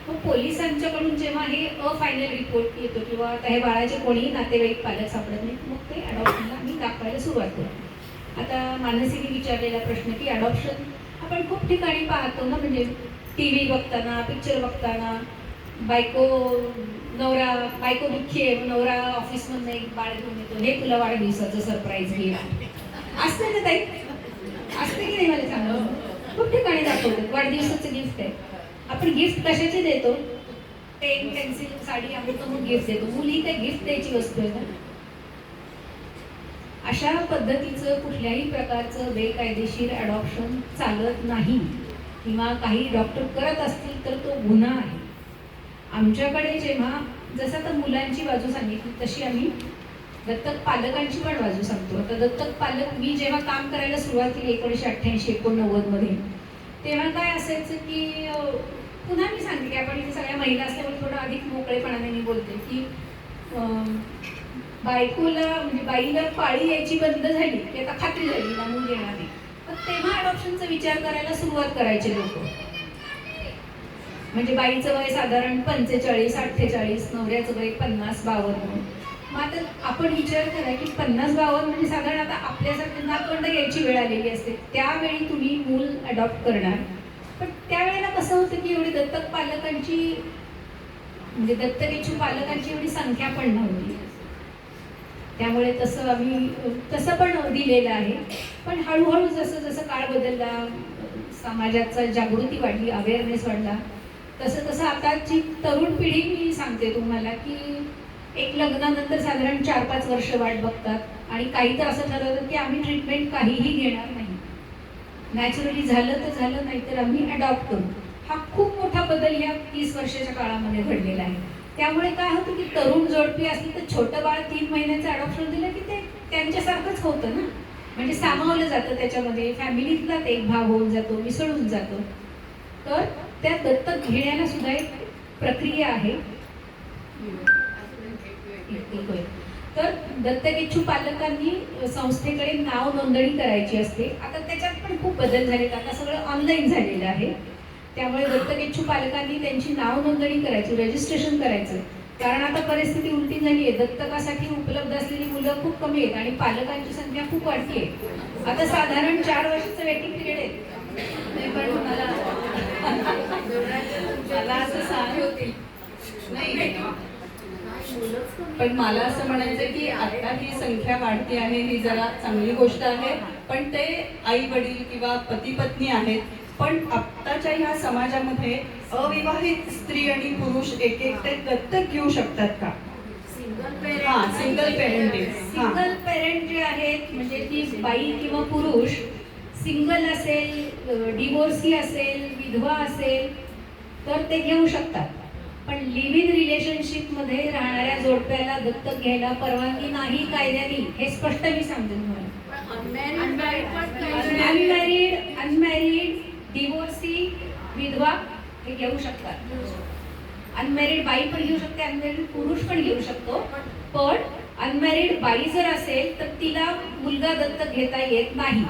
मग पोलिसांच्याकडून जेव्हा हे अफायनल रिपोर्ट येतो किंवा आता हे बाळाचे कोणीही नातेवाईक पालक सापडत नाही, मग ते अडॉप्शनला आम्ही दाखवायला सुरुवात करतो. आता मानसीने विचारलेला प्रश्न की अडॉप्शन आपण खूप ठिकाणी पाहतो ना, म्हणजे TV बघताना, पिक्चर बघताना, बायको दुःखी आहे, नवरा ऑफिसमधून एक बाळ घेऊन येतो, हे तुला वाढदिवसाचं सरप्राईज गिफ्ट असते ना ताई, असते की नाही मला सांगा. खूप ठिकाणी दाखवतात वाढदिवसाचं गिफ्ट आहे. आपण गिफ्ट कशाचे देतो? पेन, पेन्सिल, साडी, अमुक गिफ्ट देतो. मुली काय गिफ्ट द्यायची वस्तू आहे का? अशा पद्धतीचं कुठल्याही प्रकारचं बेकायदेशीर अडॉप्शन चालत नाही, किंवा काही डॉक्टर करत असतील तर तो गुन्हा आहे. आमच्याकडे जेव्हा जसं आता मुलांची बाजू सांगितली तशी आम्ही दत्तक पालकांची पण बाजू सांगतो. आता दत्तक पालक, मी जेव्हा काम करायला सुरुवात केली 1988-89 मध्ये, तेव्हा काय असायचं की पुन्हा मी सांगते की आपण इथे सगळ्या महिला असल्यामुळे थोडं अधिक मोकळेपणाने मी बोलते की बायकोला म्हणजे बाईला पाळी यायची बंद झाली की आता खात्री झाली ना मूल येणार नाही, पण तेव्हा अडॉप्शनचा विचार करायला सुरुवात करायचे लोक. म्हणजे बाईचं वय साधारण 45-48, नवऱ्याचं वय 50-52. मग आता आपण विचार करा की 50-52 म्हणजे साधारण आता आपल्यासारखे नातवंड घ्यायची वेळ आलेली असते, त्यावेळी तुम्ही मूल अडॉप्ट करणार. पण त्यावेळेला कसं होतं की एवढी दत्तक पालकांची म्हणजे दत्तकेची पालकांची एवढी संख्या पण नव्हती, त्यामुळे तसं आम्ही तसं पण दिलेलं आहे. पण हळूहळू जसं जसं काळ बदलला, समाजाचा जागृती वाढली, अवेअरनेस वाढला, तसं तसं आताची तरुण पिढी, मी सांगते तुम्हाला की एक लग्नानंतर साधारण 4-5 वर्ष वाट बघतात आणि काही तर असं ठरवतं की आम्ही ट्रीटमेंट काहीही घेणार नाही, नॅचरली झालं तर झालं, नाही तर आम्ही अडॉप्ट करू. हा खूप मोठा बदल या 30 वर्षाच्या काळामध्ये घडलेला आहे. त्यामुळे काय होतं की तरुण जोडपी असली तर छोटं बाळ 3 महिन्याचं अडॉप्शन दिलं की ते त्यांच्यासारखंच होतं ना, म्हणजे सामावलं जातं त्याच्यामध्ये, फॅमिलीतला एक भाग होऊन जातो, मिसळून जातो. तर त्या दत्तक घेण्याला सुद्धा एक प्रक्रिया आहे. तर दत्तक इच्छुक पालकांनी संस्थेकडे नाव नोंदणी करायची असते. आता त्याच्यात पण खूप बदल झालेत, आता सगळं ऑनलाईन झालेलं आहे. त्यामुळे दत्तक इच्छुक पालकांनी त्यांची नाव नोंदणी करायची, रजिस्ट्रेशन करायचं. कारण आता परिस्थिती उलटी झाली आहे, दत्तकासाठी उपलब्ध असलेली मुलं खूप कमी आहेत आणि पालकांची संख्या खूप वाढली आहे. आता साधारण 4 वर्षाचं वेटिंग पिरियड आहे. पण मला असं सांग नाही, पण मला असं म्हणायचं की आता ही संख्या वाढते आहे, ही जरा चांगली गोष्ट आहे. पण ते आई वडील किंवा पती पत्नी आहेत, पण आत्ताच्या ह्या समाजामध्ये अविवाहित स्त्री आणि पुरुष एक एकटे दत्तक घेऊ शकतात का? हा सिंगल पेरेंटिंग. सिंगल पेरेंट जे आहेत म्हणजे ती बाई किंवा पुरुष सिंगल असेल, डिवोर्सी असेल, विधवा असेल तर ते घेऊ शकतात. पण लिव्ह इन रिलेशनशिपमध्ये राहणाऱ्या जोडप्याला दत्तक घ्यायला परवानगी नाही कायद्याने, हे स्पष्ट मी सांगते तुम्हाला. अनमॅरिड, डिवोर्सी, विधवा हे घेऊ शकतात. अनमॅरिड बाई पण घेऊ शकते, अनमॅरिड पुरुष पण घेऊ शकतो. पण अनमॅरिड बाई जर असेल तर तिला मुलगा दत्तक घेता येत नाही,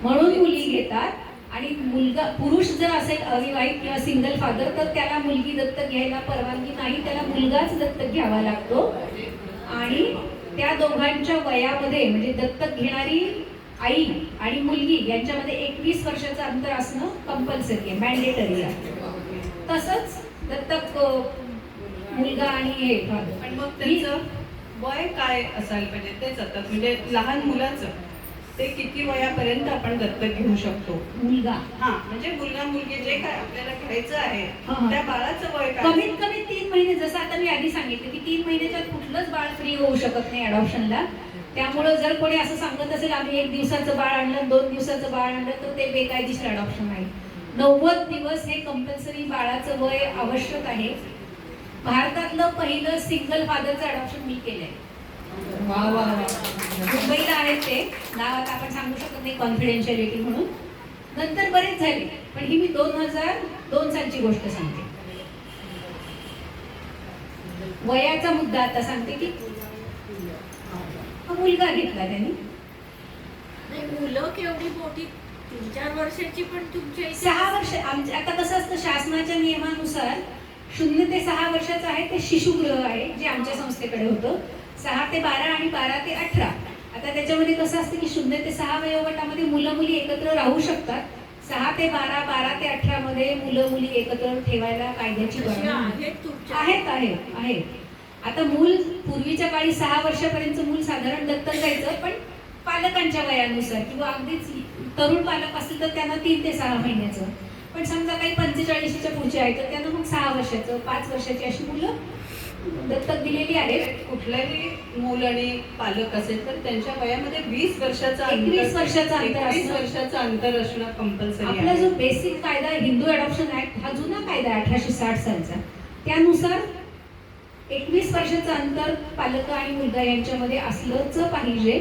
म्हणून मुली घेतात. आणि मुलगा पुरुष जर असेल अविवाहित किंवा सिंगल फादर तर त्याला मुलगी दत्तक घ्यायला परवानगी नाही, त्याला मुलगाच दत्तक घ्यावा लागतो. आणि त्या दोघांच्या वयामध्ये म्हणजे दत्तक घेणारी आई आणि मुलगी यांच्यामध्ये 21 वर्षाचं अंतर असणं कंपल्सरी आहे, मॅन्डेटरी आहे. तसंच दत्तक मुलगा आणि हे फादर. पण मग त्यांचं वय काय असायला पाहिजे तेच आता म्हणजे लहान मुलाचं ते किती वयापर्यंत आपण दत्तक घेऊ शकतो? मुलगा हा म्हणजे मुलगा मुलगी जे काय आपल्याला घ्यायचं आहे हा. त्या बाळाचं वय काय? कमीत कमी 3 महिने, जसं आता मी आधी सांगितलं की 3 महिन्याच्या कुठलंच बाळ फ्री होऊ शकत नाही अडॉप्शनला. त्यामुळं जर कोणी असं सांगत असेल आम्ही 1 दिवसाचं बाळ आणलं, 2 दिवसाचं बाळ आणलं तर ते बेकायदेशीर अडॉप्शन आहे. 90 दिवस हे कंपल्सरी बाळाचं वय आवश्यक आहे. भारतातलं पहिलं सिंगल फादरचं अडॉप्शन मी केलंय. वा वा वा. मुंबईला आहेत ते, नाव आता आपण सांगू शकत नाही कॉन्फिडेन्शियलिटी म्हणून. नंतर बरेच झाले, पण ही मी 2002 सालची गोष्ट सांगते. वयाचा मुद्दा आता सांगते की हा मुलगा घेतला त्यांनी. मुलं केवढी मोठी, 3-4 वर्षाची, पण तुमच्या 6 वर्ष. आमच्या आता कसं असतं शासनाच्या नियमानुसार 0 ते 6 वर्षाचं आहे ते शिशुगृह आहे जे आमच्या संस्थेकडे होतं. 6 ते 12 आणि 12 ते 18. आता त्याच्यामध्ये कसं असतं की 0 ते 6 वयोगटामध्ये मुलं मुली एकत्र राहू शकतात. 6 ते 12, 12 ते 18 मध्ये मुलं मुली एकत्र ठेवायला कायद्याची परवानगी आहे. आता मूल पूर्वीच्या काळी 6 वर्षापर्यंत मूल साधारण दत्तक जायचं, पण पालकांच्या वयानुसार किंवा अगदीच तरुण पालक असतील तर त्यांना 3 ते 6 महिन्याचं. पण समजा काही 45च्या पुढचे आहे तर त्यांना मग 6 वर्षाचं, 5 वर्षाची अशी मुलं दत्तक दिलेली आहेत. कुठल्याही मूल आणि पालक असेल तर त्यांच्या वयामध्ये 20 वर्षाचा 21 वर्षाचं अंतर 21 असणं. वर्षाचं अंतर असणं कंपल्सरी आपला आहे. जो बेसिक कायदा हिंदू अडॉप्शन ऍक्ट हा जुना कायदा आहे 1860 सालचा, त्यानुसार 21 वर्षाचं अंतर पालक आणि मुलगा यांच्यामध्ये असलंच पाहिजे.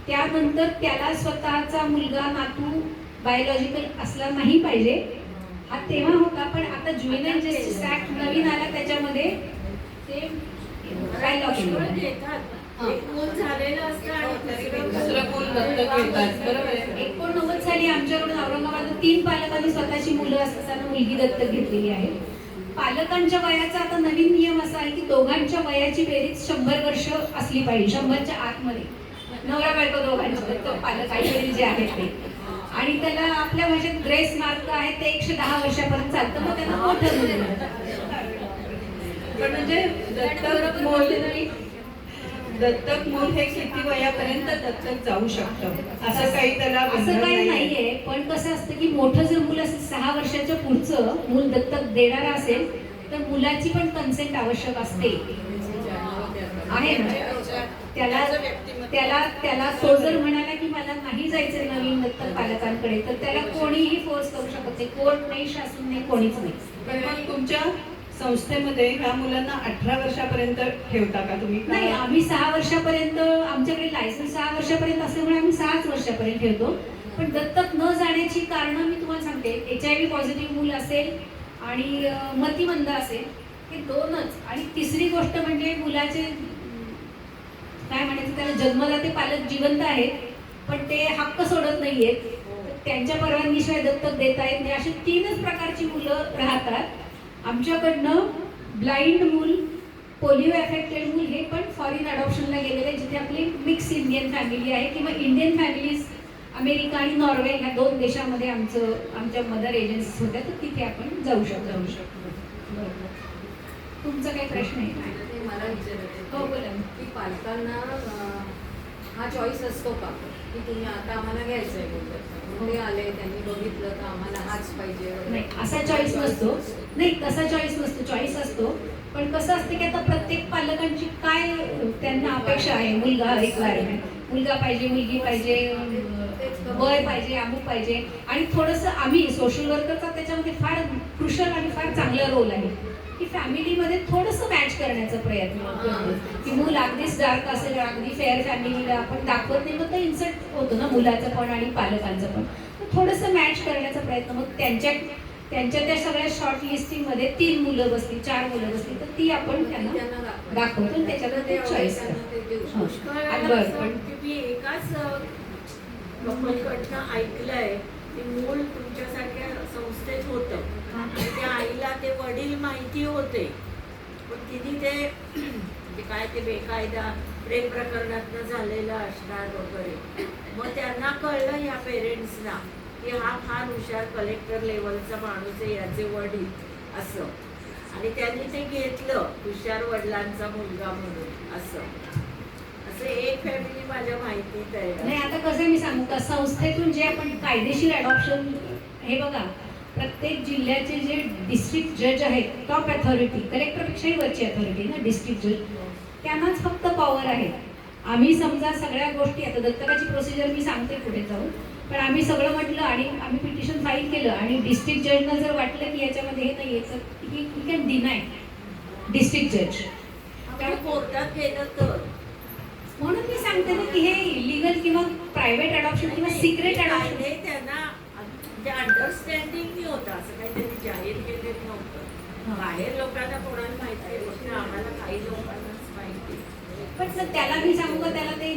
त्यानंतर त्याला स्वतःचा मुलगा नातू बायोलॉजिकल असला नाही पाहिजे. हा तेव्हा होता, पण आता ज्युएनाइल जस्टिस ऍक्ट नवीन आला त्याच्यामध्ये ते काय लॉ केलं. एक मूल झालेलं असतं आणि दुसरं मूल दत्तक घेतात. बरोबर आहे. 89 साली आमच्याकडून औरंगाबाद 3 पालकांनी स्वतःची मुलं असताना मुलगी दत्तक घेतलेली आहे. पालकांच्या वयाचा आता नवीन नियम असा आहे की दोघांच्या वयाची बेरीज 100 वर्ष असली पाहिजे, 100च्या आतमध्ये. नवरा बायको दोघांचे पालक आई वडील जे आहेत ते. आणि त्याला आपल्या भाषेत ग्रेस मार्क आहे ते 110 वर्षापर्यंत चालतं, मग त्यांना मोठं मुलं. पण म्हणजे दत्तक मूल हे किती वयापर्यंत दत्तक जाऊ शकतं असं काही त्याला असं बंधन काही नाहीये. नाहीये. पण कसं असतं की मोठं जर मुलं असेल 6 वर्षाच्या पुढचं मूल दत्तक देणारा असेल तर मुलाची पण कन्सेंट आवश्यक असते. आहे ना. त्याला तो जर म्हणाला की मला नाही जायचं नवीन दत्तक पालकांकडे तर त्याला कोणीही फोर्स करू शकत नाही. कोर्ट नाही, शासन नाही, कोणीच नाही. पण मग तुमच्या संस्थेमध्ये ह्या मुलांना 18 वर्षापर्यंत ठेवता का तुम्ही? नाही, आम्ही 6 वर्षापर्यंत, आमच्याकडे लायसन्स 6 वर्षापर्यंत असल्यामुळे आम्ही 6च वर्षापर्यंत ठेवतो. पण दत्तक न जाण्याची कारणं मी तुम्हाला सांगते. HIV पॉझिटिव्ह मूल असेल आणि मतिमंद असेल, हे 2च. आणि तिसरी गोष्ट म्हणजे मुलाचे काय म्हणायचं, त्याला जन्मदाते पालक जिवंत आहेत पण ते हक्क सोडत नाहीयेत, त्यांच्या परवानगीशिवाय दत्तक देता येत नाही. अशी 3च प्रकारची मुलं राहतात. आमच्याकडनं ब्लाइंड मूल, पोलिओ अफेक्टेड मूल हे पण फॉरेन अडॉप्शनला गेलेले आहे, जिथे आपली मिक्स इंडियन फॅमिली आहे किंवा इंडियन फॅमिलीज अमेरिका आणि नॉर्वे ह्या 2 देशामध्ये आमच्या मदर एजन्सीज होत्या, तर तिथे आपण जाऊ शकतो. तुमचा काही प्रश्न आहे? मला विचारायचं हो, बोला. की पालकांना हा चॉईस असतो का की तुम्ही आता आम्हाला घ्यायचं आहे बोलतात मग ते आले त्यांनी बघितलं तर आम्हाला हाच पाहिजे वगैरे. नाही असा चॉईस नसतो. नाही तसा चॉईस नसतो, चॉईस असतो. पण कसं असतं की आता प्रत्येक पालकांची काय त्यांना अपेक्षा आहे, मुलगा रिक्वायरमेंट, मुलगा पाहिजे, मुलगी पाहिजे, वय पाहिजे, अमुक पाहिजे. आणि थोडंसं आम्ही सोशल वर्करचा त्याच्यामध्ये फार क्रुशल आणि फार चांगला रोल आहे की फॅमिलीमध्ये थोडंसं मॅच करण्याचा प्रयत्न करतो की मूल अगदीच डार्क असेल, अगदी फेअर फॅमिलीला आपण दाखवत नाही, मग ते इन्सल्ट होतो ना मुलाचं पण आणि पालकांचं पण. तर थोडंसं मॅच करण्याचा प्रयत्न. मग त्यांच्या त्या सगळ्या शॉर्ट लिस्टिंगमध्ये 3 मुलं बसली, 4 मुलं बसली, तर ती आपण त्यांना दाखवतो त्याच्यामध्ये चॉईस बरं पण तुम्ही एकाच कपलकडनं ऐकलंय की मूल तुमच्यासारख्या संस्थेत होतं आणि त्या आईला ते वडील माहिती होते पण तिने ते काय ते बेकायदा प्रेम प्रकरणातनं झालेलं असणार वगैरे. मग त्यांना कळलं ह्या पेरेंट्सना की हा फार हुशार कलेक्टर लेवलचा माणूस आहे याचे वडील असं आणि त्यांनी ते घेतलं हुशार वडिलांचा मुलगा म्हणून असं एक फॅमिली माझ्या माहितीत आहे. नाही आता कसं मी सांगू का, संस्थेतून जे आपण कायदेशीर अडॉप्शन, हे बघा प्रत्येक जिल्ह्याचे जे डिस्ट्रिक्ट जज आहेत, टॉप अथॉरिटी, कलेक्टरपेक्षाही वरची अथॉरिटी ना डिस्ट्रिक्ट जज, त्यांनाच फक्त पॉवर आहे. आम्ही समजा सगळ्या गोष्टी, आता दत्तकाची प्रोसिजर मी सांगते पुढे जाऊन, पण आम्ही सगळं म्हटलं आणि आम्ही पिटिशन फाईल केलं आणि डिस्ट्रिक्ट जजनं जर वाटलं की याच्यामध्ये हे नाही आहे तर ही कॅन डिनाय डिस्ट्रिक्ट जज. आपण कोर्टात गेलं तर म्हणून मी सांगते ना की हे इलिगल किंवा प्रायव्हेट अडॉप्शन किंवा सिक्रेट अडॉप्शन हे त्यांना म्हणजे अंडरस्टँडिंग नाही होतं असं काही त्यांनी जाहीर केलेलं नव्हतं. बाहेर लोकांना कोणाला माहिती आहे फक्त आम्हाला काही लोकांनाच माहिती. पण सर त्याला मी सांगू का, त्याला ते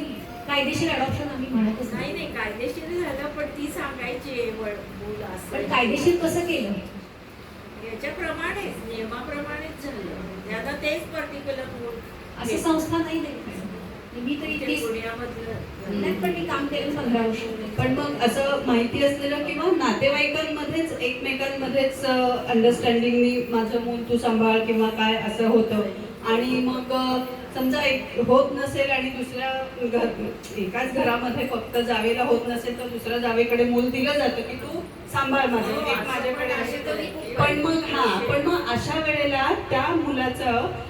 कायदेशीर अडॉप्शन आम्ही म्हणतच नाही नाही कायदेशीर झालं पण ती सांगायची मूल असं. पण कायदेशीर कसं केलं, याच्याप्रमाणेच नियमाप्रमाणेच झालं त्यांना तेच पर्टिक्युलर मूल असं संस्था नाही देत. मी तरी ते पुण्यामधलं पण मी काम केलं 15 वर्ष. पण मग असं माहिती असलेलं किंवा नातेवाईकांमध्येच एकमेकांमध्येच अंडरस्टँडिंगनी माझं मूल तू सांभाळ किंवा काय असं होतं आणि मग समजा एक होत नसेल आणि दुसऱ्या एकाच घरामध्ये फक्त जावेला होत नसेल तर दुसऱ्या जावेकडे मूल दिलं जातं की तू सांभाळ माझं एक माझ्याकडे. पण मग अशा वेळेला त्या मुलाचं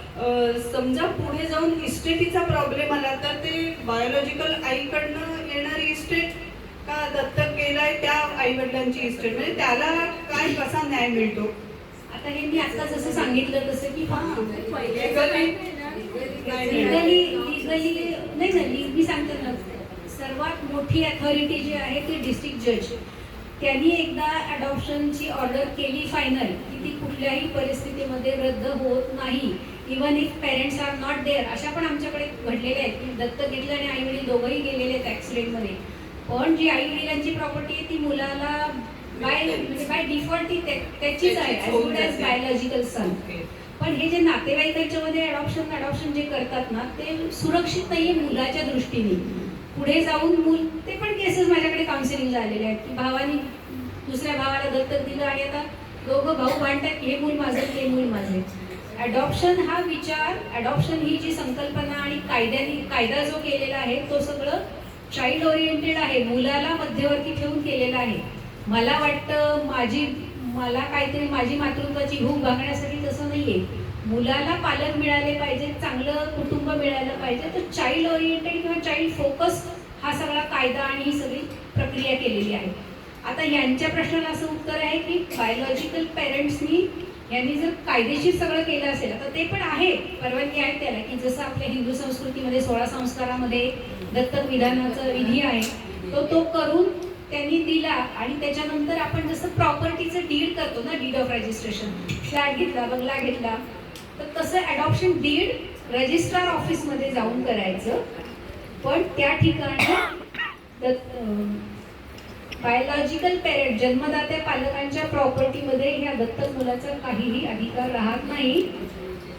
समजा पुढे जाऊन इस्टेटीचा प्रॉब्लेम आला तर ते बायोलॉजिकल आईकडनं येणारी इस्टेट का दत्तक गेलाय त्या आई वडिलांची इस्टेट, म्हणजे त्याला काय कसा न्याय मिळतो. आता हे मी आता जसं सांगितलं तसं की लिगली नाही मी सांगते ना, सर्वात मोठी अथॉरिटी जी आहे ती डिस्ट्रिक्ट जज, त्यांनी एकदा अडॉप्शनची ऑर्डर केली फायनल की ती कुठल्याही परिस्थितीमध्ये रद्द होत नाही. Even if parents are not there, अशा पण आमच्याकडे घडलेल्या आहेत की दत्तक घेतलं आणि आई वडील दोघंही गेलेले आहेत ॲक्सिडेंटमध्ये, पण जी आई वडिलांची प्रॉपर्टी आहे ती मुलाला बाय डिफॉल्ट ती त्याचीच आहे ॲज गुड ॲज बायोलॉजिकल सन. पण हे जे नातेवाईकांच्या मध्ये अडॉप्शन जे करतात ना ते सुरक्षित नाहीये मुलाच्या दृष्टीने. पुढे जाऊन मूल, ते पण केसेस माझ्याकडे काउन्सिलिंगला आलेले आहेत की भावानी दुसऱ्या भावाला दत्तक दिलं आणि आता दोघं भाऊ भांडतात, हे मूल माझे ते मूल माझे. अडॉप्शन हा विचार, अडॉप्शन ही जी संकल्पना आणि कायदा जो केलेला आहे तो सगळं चाइल्ड ओरिएंटेड आहे, मुलाला मध्यवर्ती ठेवून केलेला आहे. मला वाटतं मला काहीतरी माझी मातृत्वाची भूक भागण्यासाठी तसं नाहीये. मुलाला पालक मिळाले पाहिजे, चांगलं कुटुंब मिळालं पाहिजे, तर चाइल्ड ओरिएंटेड किंवा चाइल्ड फोकस हा सगळा कायदा आणि ही सगळी प्रक्रिया केलेली आहे. आता यांच्या प्रश्नाला असं उत्तर आहे की बायोलॉजिकल पेरेंट्सनी यांनी जर कायदेशीर सगळं केलं असेल, आता ते पण आहे, परवानगी आहे त्याला, की जसं आपल्या हिंदू संस्कृतीमध्ये 16 संस्कारामध्ये दत्तक विधानाचा विधी आहे तो करून त्यांनी दिला. आणि त्याच्यानंतर आपण जसं प्रॉपर्टीचं डीड करतो ना, डीड ऑफ रजिस्ट्रेशन, फ्लॅट घेतला, बंगला घेतला, तर तसं अडॉप्शन डीड रजिस्ट्रार ऑफिसमध्ये जाऊन करायचं. पण त्या ठिकाणी बायोलॉजिकल पेरेंट, जन्मदात्या पालकांच्या प्रॉपर्टीमध्ये ह्या दत्तक मुलाचा काहीही अधिकार राहत नाही.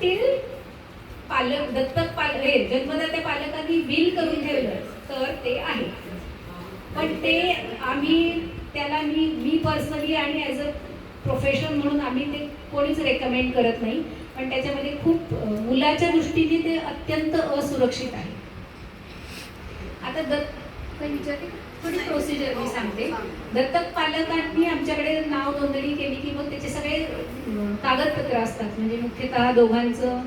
ते जन्मदात्या पालकांनी विल करून ठेवलं तर ते आहे. पण ते मी पर्सनली आणि ॲज अ प्रोफेशन म्हणून आम्ही ते कोणीच रेकमेंड करत नाही. पण त्याच्यामध्ये खूप मुलाच्या दृष्टीने ते अत्यंत असुरक्षित आहे. आता काही विचारते थोडी प्रोसिजर मी सांगते. दत्तक पालकांनी आमच्याकडे नाव नोंदणी केली की मग त्याचे सगळे कागदपत्र असतात. म्हणजे मुख्यतः दोघांचं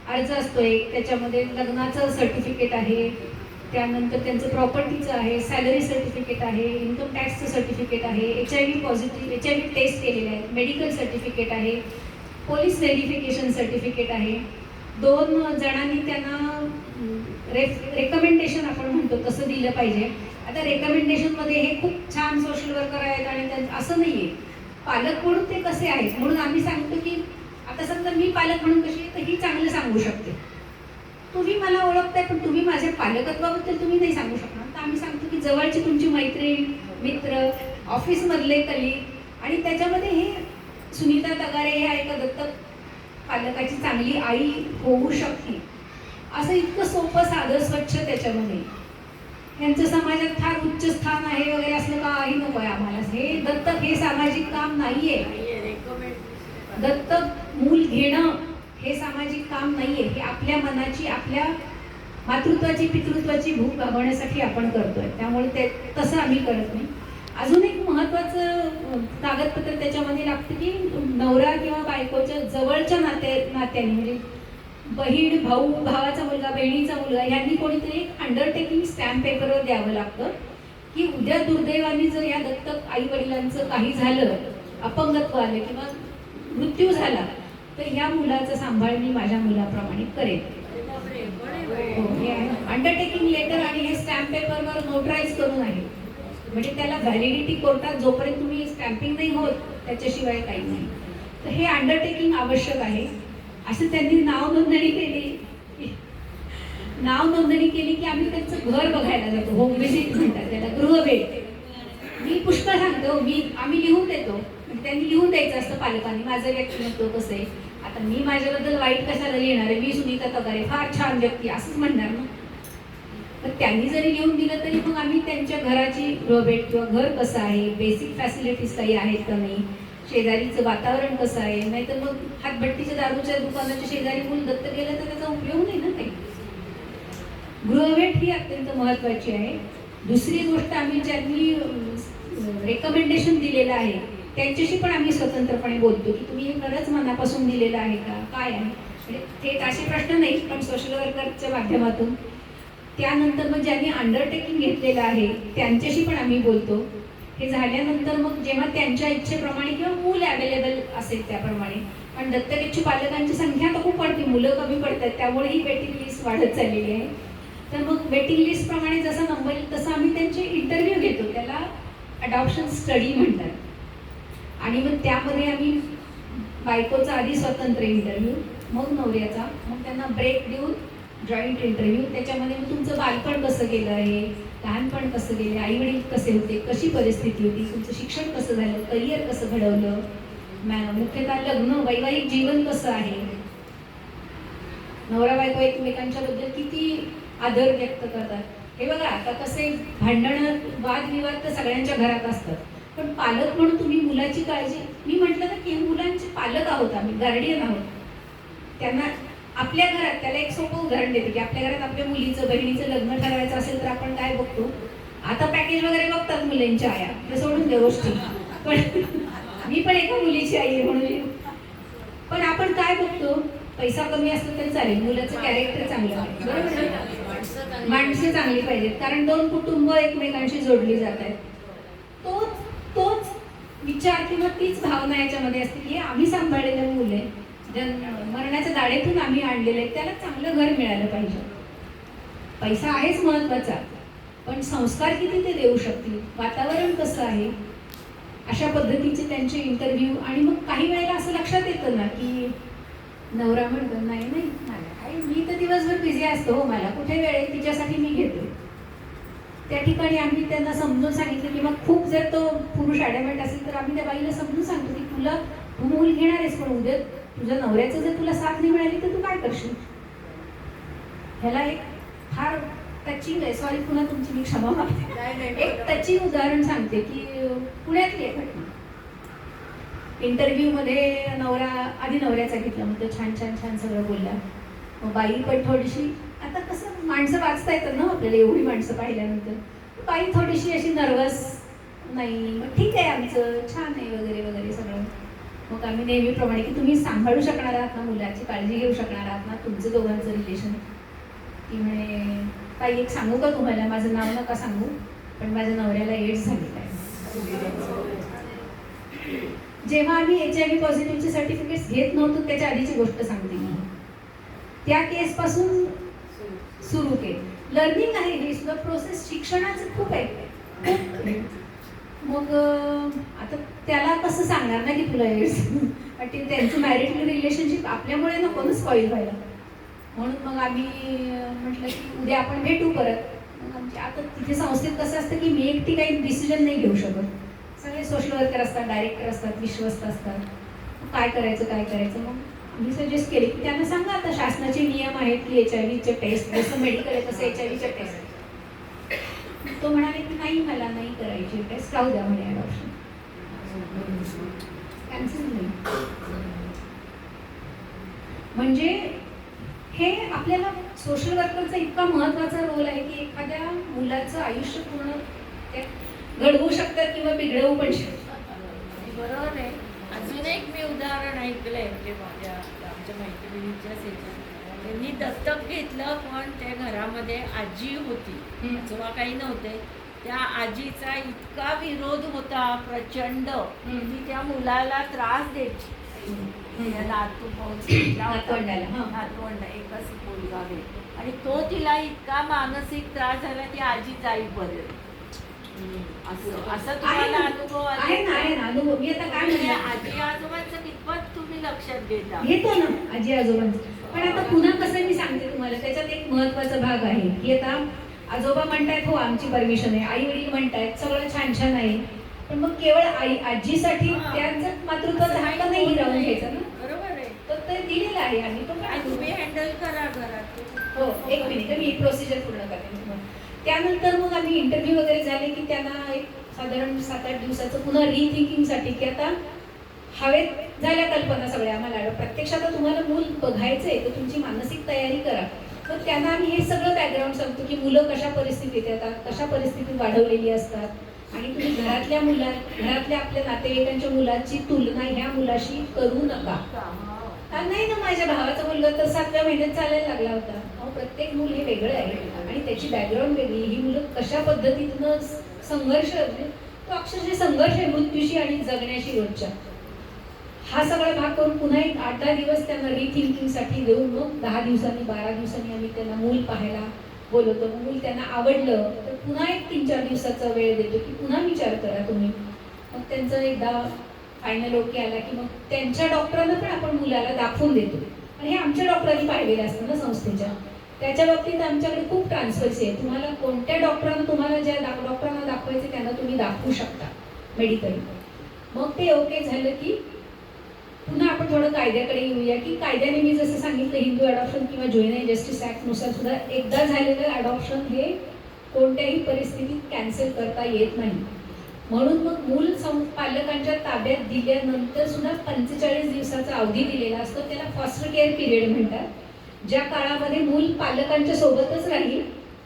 अर्ज असतो एक, त्याच्यामध्ये लग्नाचं सर्टिफिकेट आहे, त्यानंतर त्यांचं प्रॉपर्टीचं आहे, सॅलरी सर्टिफिकेट आहे, इन्कम टॅक्सचं सर्टिफिकेट आहे, HIV टेस्ट केलेले आहेत, मेडिकल सर्टिफिकेट आहे, पोलीस व्हेरिफिकेशन सर्टिफिकेट आहे. 2 जणांनी त्यांना रेकमेंडेशन आपण म्हणतो तसं दिलं पाहिजे. आता रेकमेंडेशनमध्ये हे खूप छान सोशल वर्कर आहेत आणि असं नाही आहे. पालक म्हणून ते कसे आहेत म्हणून आम्ही सांगतो की आता समजा मी पालक म्हणून कशी आहे तर ही चांगलं सांगू शकते. तुम्ही मला ओळखताय पण तुम्ही माझ्या पालकत्वाबद्दल तुम्ही नाही सांगू शकणार. तर आम्ही सांगतो की जवळची तुमची मैत्रीण, मित्र, ऑफिसमधले कलीग आणि त्याच्यामध्ये हे सुनीता तगारे ह्या एका दत्तक पालकाची चांगली आई होऊ शकते असं इतकं सोपं साधं स्वच्छ त्याच्यामध्ये. यांचं समाजात फार उच्च स्थान आहे वगैरे असलं काही नको आहे आम्हाला. हे दत्तक हे सामाजिक काम नाहीये. दत्तक मूल घेणं हे सामाजिक काम नाहीये. हे आपल्या मनाची, आपल्या मातृत्वाची पितृत्वाची भूक भागवण्यासाठी आपण करतोय. त्यामुळे ते तसं आम्ही करत नाही. अजून एक महत्त्वाचं कागदपत्र त्याच्यामध्ये लागतं की नवरा किंवा बायकोच्या जवळच्या नात्याने म्हणजे बहीण, भाऊ, भावाचा मुलगा, बहिणीचा मुलगा यांनी कोणीतरी एक अंडरटेकिंग स्टॅम्प पेपरवर द्यावं लागतं की उद्या दुर्दैवाने जर या दत्तक आई वडिलांचं काही झालं, अपंगत्व आलं किंवा मृत्यू झाला तर या मुलाचा सांभाळ मी माझ्या मुलाप्रमाणे करेन. अंडरटेकिंग लेटर आणि हे स्टॅम्प पेपरवर नोटराईज करून आहे. म्हणजे त्याला व्हॅलिडिटी कोर्टात जोपर्यंत तुम्ही स्टॅम्पिंग नाही होत त्याच्याशिवाय काही नाही. तर हे अंडरटेकिंग आवश्यक आहे. असं त्यांनी नाव नोंदणी केली की आम्ही त्यांचं घर बघायला जातो. होम व्हिजिट म्हणतात त्याला, गृहभेट. मी पुष्कळ सांगतो, आम्ही लिहून देतो. त्यांनी लिहून द्यायचं असतं पालकांनी माझं व्यक्तिमत्व कसं आहे. आता मी माझ्याबद्दल वाईट कशाला लिहिणार आहे, मी सुनीता तगारे फार छान व्यक्ती असंच म्हणणार ना. तर त्यांनी जरी लिहून दिलं तरी मग आम्ही त्यांच्या घराची गृहभेट किंवा घर कसं आहे, बेसिक फॅसिलिटीज काही आहेत का नाही, शेजारीचं वातावरण कसं आहे. नाहीतर मग हातभट्टीच्या दारूच्या दुकानाच्या शेजारी मूल दत्तक गेलं तर त्याचा उपयोग नाही ना काही. गृहभेट ही अत्यंत महत्त्वाची आहे. दुसरी गोष्ट आम्ही ज्यांनी रेकमेंडेशन दिलेलं आहे त्यांच्याशी पण आम्ही स्वतंत्रपणे बोलतो की तुम्ही हे खरंच मनापासून दिलेलं आहे का, काय आहे. म्हणजे थेट असे प्रश्न नाही पण सोशल वर्करच्या माध्यमातून. त्यानंतर मग ज्यांनी अंडरटेकिंग घेतलेलं आहे त्यांच्याशी पण आम्ही बोलतो. हे झाल्यानंतर मग जेव्हा त्यांच्या इच्छेप्रमाणे किंवा मूल अवेलेबल असेल त्याप्रमाणे, पण दत्तक पालकांची संख्या तर खूप वाढते, मुलं कमी पडतात, त्यामुळे ही वेटिंग लिस्ट वाढत चाललेली आहे. तर मग वेटिंग लिस्ट प्रमाणे जसा नंबर येईल तसं आम्ही त्यांचे इंटरव्ह्यू घेतो. त्याला अडॉप्शन स्टडी म्हणतात. आणि मग त्यामध्ये आम्ही बायकोचा आधी स्वतंत्र इंटरव्ह्यू, मग नवऱ्याचा, मग त्यांना ब्रेक देऊन जॉईंट इंटरव्ह्यू. त्याच्यामध्ये मग तुमचं बालपण कसं गेलं आहे, लहानपण कसं गेले, आई वडील कसे होते, कशी परिस्थिती होती, तुमचं शिक्षण कसं झालं, करिअर कसं घडवलं, मुख्यतः लग्न, वैवाहिक जीवन कसं आहे, नवरा बायको एकमेकांच्या बद्दल किती आदर व्यक्त करतात. हे बघा आता कसे भांडणं, वादविवाद तर सगळ्यांच्या घरात असतात, पण पालक म्हणून तुम्ही मुलाची काळजी, मी म्हटलं ना की मुलांचे पालक आहोत आम्ही, गार्डियन आहोत. त्यांना आपल्या घरात, त्याला एक सोपं उदाहरण देते की आपल्या घरात आपल्या मुलीचं, बहिणीचं लग्न ठरवायचं असेल तर आपण काय बघतो. आता पॅकेज वगैरे बघतात मुलींच्या आया, ते सोडून द्या गोष्टी. पण मी पण एका मुलीची आई आहे म्हणून. पण आपण काय बघतो, पैसा कमी असला तरी चालेल, मुलाचं कॅरेक्टर चांगलं पाहिजे, बरोबर. माणसं चांगली पाहिजेत, कारण 2 कुटुंब एकमेकांशी जोडली जात आहेत. तोच विचार किंवा तीच भावना याच्यामध्ये असते की आम्ही सांभाळलेलं मुलं आहे, मरणाच्या दाढेतून आम्ही आणलेलं आहे, त्याला चांगलं घर मिळालं पाहिजे. पैसा आहेच महत्वाचा, पण संस्कार किती ते देऊ शकतील, वातावरण कसं आहे, अशा पद्धतीचे त्यांचे इंटरव्ह्यू. आणि मग काही वेळेला असं लक्षात येतं ना की नवरा म्हणतो नाही मला मी तर दिवसभर बिझी असतो, हो मला कुठे वेळ आहे, तिच्यासाठी मी घेतो. त्या ठिकाणी आम्ही त्यांना समजून सांगितलं की मग खूप जर तो पुरुष ॲडॅमंट असेल तर आम्ही त्या बाईला समजून सांगतो की तू मूल घेणार आहेस, पण उद्या तुझ्या नवऱ्याचं जर तुला साथ नाही मिळाली तर तू काय करशील. ह्याला एक फार टचिंग आहे, सॉरी पुन्हा तुमची मी क्षमा मागते, एक टचिंग उदाहरण सांगते की पुण्यातली आहे घटना. इंटरव्ह्यूमध्ये नवऱ्याचा घेतला, मग तो छान छान छान सगळं बोलला. मग बाई पण थोडीशी, आता कसं माणसं वाचता येतात ना आपल्याला, एवढी माणसं पाहिल्यानंतर बाई थोडीशी अशी नर्वस, नाही मग ठीक आहे आमचं छान आहे वगैरे वगैरे सगळं. मग आम्ही नेहमीप्रमाणे की तुम्ही सांभाळू शकणार आहात ना, मुलाची काळजी घेऊ शकणार आहात ना, तुमचं दोघांचं रिलेशन. ती म्हणे ताई एक सांगू का तुम्हाला, माझं नाव नका सांगू पण माझ्या नवऱ्याला एड्स झालेला आहे. जेव्हा आम्ही HIV पॉझिटिव्हचे सर्टिफिकेट्स घेत नव्हतो त्याच्या आधीची गोष्ट सांगते मी. त्या केसपासून सुरू केली. लर्निंग आहे ही सुद्धा प्रोसेस, शिक्षणाचं खूप आहे. मग आता त्याला कसं सांगणार ना की तुला एड्स, त्यांचं मॅरिटल रिलेशनशिप आपल्यामुळे नको ना स्पॉईल व्हायला. म्हणून मग आम्ही म्हटलं की उद्या आपण भेटू परत. मग आमची आता तिथे संस्थेत कसं असतं की मी एकटी काही डिसिजन नाही घेऊ शकत, सगळे सोशल वर्कर असतात, डायरेक्टर असतात, विश्वस्त असतात. काय करायचं मग मी सजेस्ट केले की त्यांना सांगा आता शासनाचे नियम आहेत की HIV टेस्ट, जसं मेडिकल आहे तसं HIV टेस्ट. तो म्हणाले की नाही मला नाही करायची टेस्ट, राहू द्या म्हणे ॲडॉप्शन कॅन्सल नाही. म्हणजे हे आपल्याला सोशल वर्करचा इतका महत्त्वाचा रोल आहे की एखाद्या मुलाचं आयुष्य पूर्ण ते घडवू शकतात किंवा बिघडवू पण शकतात. बरोबर आहे. अजून एक मी उदाहरण ऐकलंय, म्हणजे आमच्या मैत्रिणीच्याच ह्याच्यात त्यांनी दत्तक घेतलं, पण त्या घरामध्ये आजी होती, आजोबा काही नव्हते. त्या आजीचा इतका विरोध होता प्रचंड की त्या मुलाला त्रास द्यायची. नातवंड एकच मुलगा आहे आणि तो तिला इतका मानसिक त्रास झाला ती आजी जाईपर्यंत. असं तुम्हाला अनुभव आहे ना अनुभव. मी आता काय म्हणते, आजी आजोबांचं कितपत तुम्ही लक्षात घेता? घेतो ना आजी आजोबांचं. पण आता पुन्हा कसं मी सांगते तुम्हाला, त्याच्यात एक महत्वाचा भाग आहे की आता आजोबा म्हणतायत हो आमची परमिशन आहे, आई वडील म्हणतायत सगळं छान छान आहे, पण मग केवळ आजीसाठी त्यांचं मातृत्वाचा हक्क नाही हिरावून घ्यायचा ना. बरोबर आहे. तर ते दिलेलं आहे आणि तो आणि तुम्ही हँडल करा घरात. हो एक मिनिट मी प्रोसिजर पूर्ण करते तुम्हाला. त्यानंतर मग आम्ही इंटरव्ह्यू वगैरे झाले की त्यांना एक साधारण 7-8 दिवसाचं पुन्हा रिथिंकिंगसाठी की आता हवेत झाल्या कल्पना सगळ्या आम्हाला, प्रत्यक्षात तुम्हाला मूल बघायचंय तर तुमची मानसिक तयारी करा. तर त्यांना आम्ही हे सगळं बॅकग्राऊंड सांगतो की मुलं कशा परिस्थितीत येतात, कशा परिस्थितीत वाढवलेली असतात आणि तुम्ही घरातल्या आपल्या नातेवाईकांच्या मुलाची तुलना ह्या मुलाशी करू नका. नाही ना माझ्या भावाचा मुलगा तर 7व्या महिन्यात चालायला लागला होता. प्रत्येक मूल हे वेगळं आहे आणि त्याची बॅकग्राऊंड वेगळी. ही मुलं कशा पद्धतीनं संघर्ष, तो अक्षरशः संघर्ष आहे मृत्यूशी आणि जगण्याशी रोजच्या. हा सगळा भाग करून पुन्हा एक 8-10 दिवस त्यांना रिथिंकिंगसाठी देऊन मग 10 दिवसांनी 12 दिवसांनी आम्ही त्यांना मूल पाहायला बोलवतो. मूल त्यांना आवडलं तर पुन्हा एक 3-4 दिवसाचा वेळ देतो की पुन्हा विचार करा तुम्ही. मग त्यांचं एकदा फायनल ओके आला की मग त्यांच्या डॉक्टरांना पण आपण मुलाला दाखवून देतो. आणि हे आमच्या डॉक्टरांनी पाहिलेलं असतं ना संस्थेच्या. त्याच्या बाबतीत आमच्याकडे खूप ट्रान्सफर्स आहे. तुम्हाला कोणत्या डॉक्टरांना, तुम्हाला ज्या डॉक्टरांना दाखवायचे त्यांना तुम्ही दाखवू शकता मेडिकली. मग ते ओके झालं की पुन्हा आपण थोडं कायद्याकडे येऊया की कायद्याने मी जसं सांगितलं हिंदू अडॉप्शन किंवा ज्युएनाइल जस्टिस ॲक्टनुसार सुद्धा एकदा झालेलं अडॉप्शन हे कोणत्याही परिस्थितीत कॅन्सल करता येत नाही. म्हणून मग मूल पालकांच्या ताब्यात दिल्यानंतर सुद्धा 45 दिवसाचा अवधी दिलेला असतो. त्याला फॉस्टर केअर पिरियड म्हणतात, ज्या काळामध्ये मूल पालकांच्या सोबतच राहील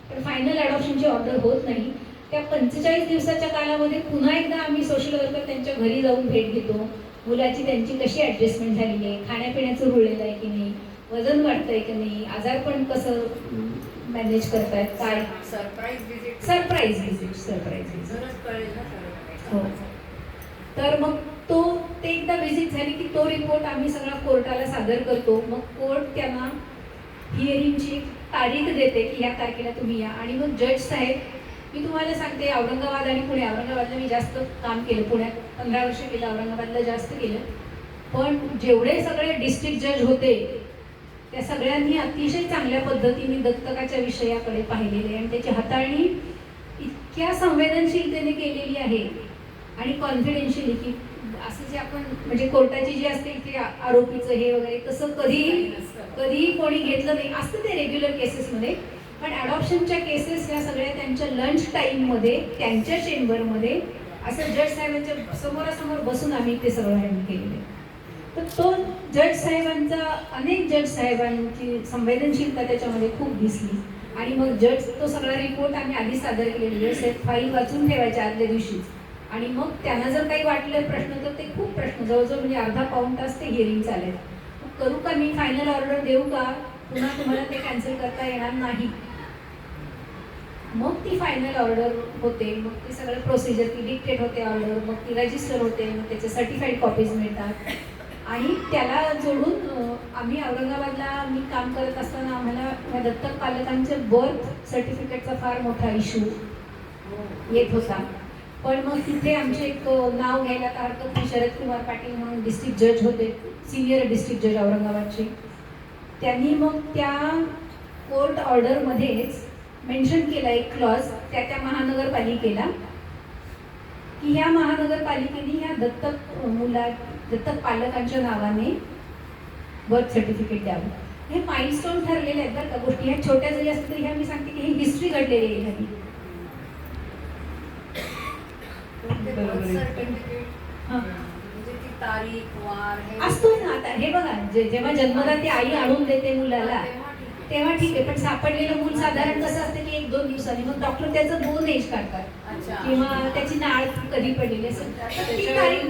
पण फायनल अडॉप्शनची ऑर्डर होत नाही. त्या 45 दिवसाच्या काळामध्ये पुन्हा एकदा आम्ही सोशल वर्कर त्यांच्या घरी जाऊन भेट घेतो. मुलाची त्यांची कशी ॲडजस्टमेंट झालेली आहे, खाण्यापिण्याचं रुळलेलं आहे की नाही, वजन वाढतंय की नाही, आजारपण कसं मॅनेज करतायत, काय सरप्राईज विजिट कळेल ना हो. तर मग ते एकदा व्हिजिट झाली की तो रिपोर्ट आम्ही सगळा कोर्टाला सादर करतो. मग कोर्ट त्यांना हिअरिंगची तारीख देते की ह्या तारखेला तुम्ही या. आणि मग जज साहेब, मी तुम्हाला सांगते औरंगाबाद आणि पुणे, औरंगाबादला मी जास्त काम केलं, पुण्यात 15 वर्ष केलं, औरंगाबादला जास्त केलं. पण जेवढे सगळे डिस्ट्रिक्ट जज होते त्या सगळ्यांनी अतिशय चांगल्या पद्धतीने दत्तकाच्या विषयाकडे पाहिलेले आणि त्याची हाताळणी इतक्या संवेदनशीलतेने केलेली आहे आणि कॉन्फिडेन्शियली. असं जे आपण म्हणजे कोर्टाची जी असते की आरोपीचं हे वगैरे तसं कधीही कोणी घेतलं नाही असतं ते रेग्युलर केसेसमध्ये. पण अडॉप्शनच्या केसेस या सगळ्या त्यांच्या लंच टाईममध्ये त्यांच्या चेंबरमध्ये असं जज साहेबांच्या समोरासमोर बसून आम्ही ते सगळं हँडल केलेलं. तर तो जज साहेबांचा, अनेक जज साहेबांची संवेदनशीलता त्याच्यामध्ये खूप दिसली आणि मग जज तो सगळा रिपोर्ट आम्ही आधीच सादर केलेला सेट फाईल वाचून ठेवायच्या आदल्या दिवशीच. आणि मग त्यांना जर काही वाटलं प्रश्न तर ते खूप प्रश्न जवळजवळ म्हणजे अर्धा पाऊण तास ते हिअरिंग चालेल. मग करू का मी फायनल ऑर्डर देऊ का, पुन्हा तुम्हाला ते कॅन्सल करता येणार नाही. मग ती फायनल ऑर्डर होते, मग ती सगळं प्रोसिजर ती डिक्टेट होते ऑर्डर, मग ती रजिस्टर होते, मग त्याचे सर्टिफाईड कॉपीज मिळतात. आणि त्याला जोडून आम्ही औरंगाबादला मी काम करत असताना आम्हाला या दत्तक पालकांच्या बर्थ सर्टिफिकेटचा फार मोठा इश्यू येत होता. पण मग तिथे आमचे एक नाव घ्यायला का हरकत नाही, शरद कुमार पाटील म्हणून डिस्ट्रिक्ट जज होते, सिनियर डिस्ट्रिक्ट जज औरंगाबादचे. त्यांनी मग त्या कोर्ट ऑर्डरमध्येच मेन्शन केला एक क्लॉज त्या महानगरपालिकेला की ह्या महानगरपालिकेने ह्या दत्तक पालकांच्या नावाने बर्थ सर्टिफिकेट द्यावं. हे माइलस्टोन ठरलेले आहेत बरं का गोष्टी. ह्या छोट्या जरी असतील तरी ह्या मी सांगते की ही हिस्ट्री घडलेली आहे एखादी. म्हणजे ती तारीख वार हे असतो ना. आता हे बघा जेव्हा जन्मला ती आई आणून देते मुलाला तेव्हा ठीक आहे, पण सापडलेलं मूल साधारण कसं असतं की 1-2 दिवसांनी मग डॉक्टर त्याचं 2 एज काढतात अच्छा. किंवा त्याची नाळ कधी पडलेली असेल तर ती तारीख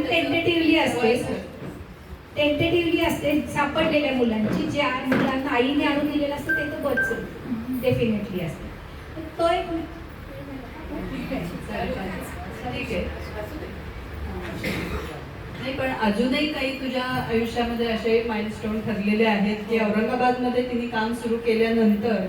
टेंटेटिव्हली असते सापडलेल्या मुलांची. ज्या मुलांना आईने आणून दिलेलं असतं ते तर बर्थ डेफिनेटली असते. तर तो एक ठीक आहे. नाही, पण अजूनही काही तुझ्या आयुष्यामध्ये असे माइलस्टोन ठरलेले आहेत की औरंगाबादमध्ये तिने काम सुरू केल्यानंतर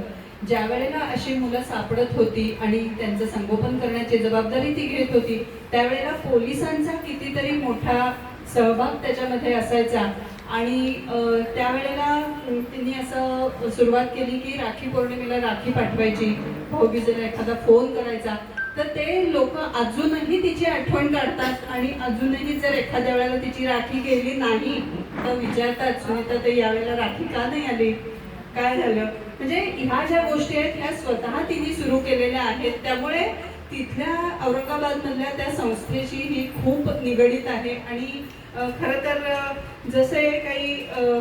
ज्या वेळेला अशी मुलं सापडत होती आणि त्यांचं संगोपन करण्याची जबाबदारी ती घेत होती त्यावेळेला पोलिसांचा कितीतरी मोठा सहभाग त्याच्यामध्ये असायचा. आणि त्यावेळेला तिने असं सुरुवात केली की राखी पौर्णिमेला राखी पाठवायची, भाऊबीजेला एखादा फोन करायचा. तर ते लोक अजूनही तिची आठवण काढतात आणि अजूनही जर एखाद्या वेळेला तिची राखी गेली नाही तर विचारतात, सुनीता ते यावेळेला राखी का नाही आली, काय झालं. म्हणजे ह्या ज्या गोष्टी आहेत ह्या स्वतः तिने सुरू केलेल्या आहेत. त्यामुळे तिथल्या औरंगाबादमधल्या त्या संस्थेशी ही खूप निगडीत आहे. आणि खरं तर जसे काही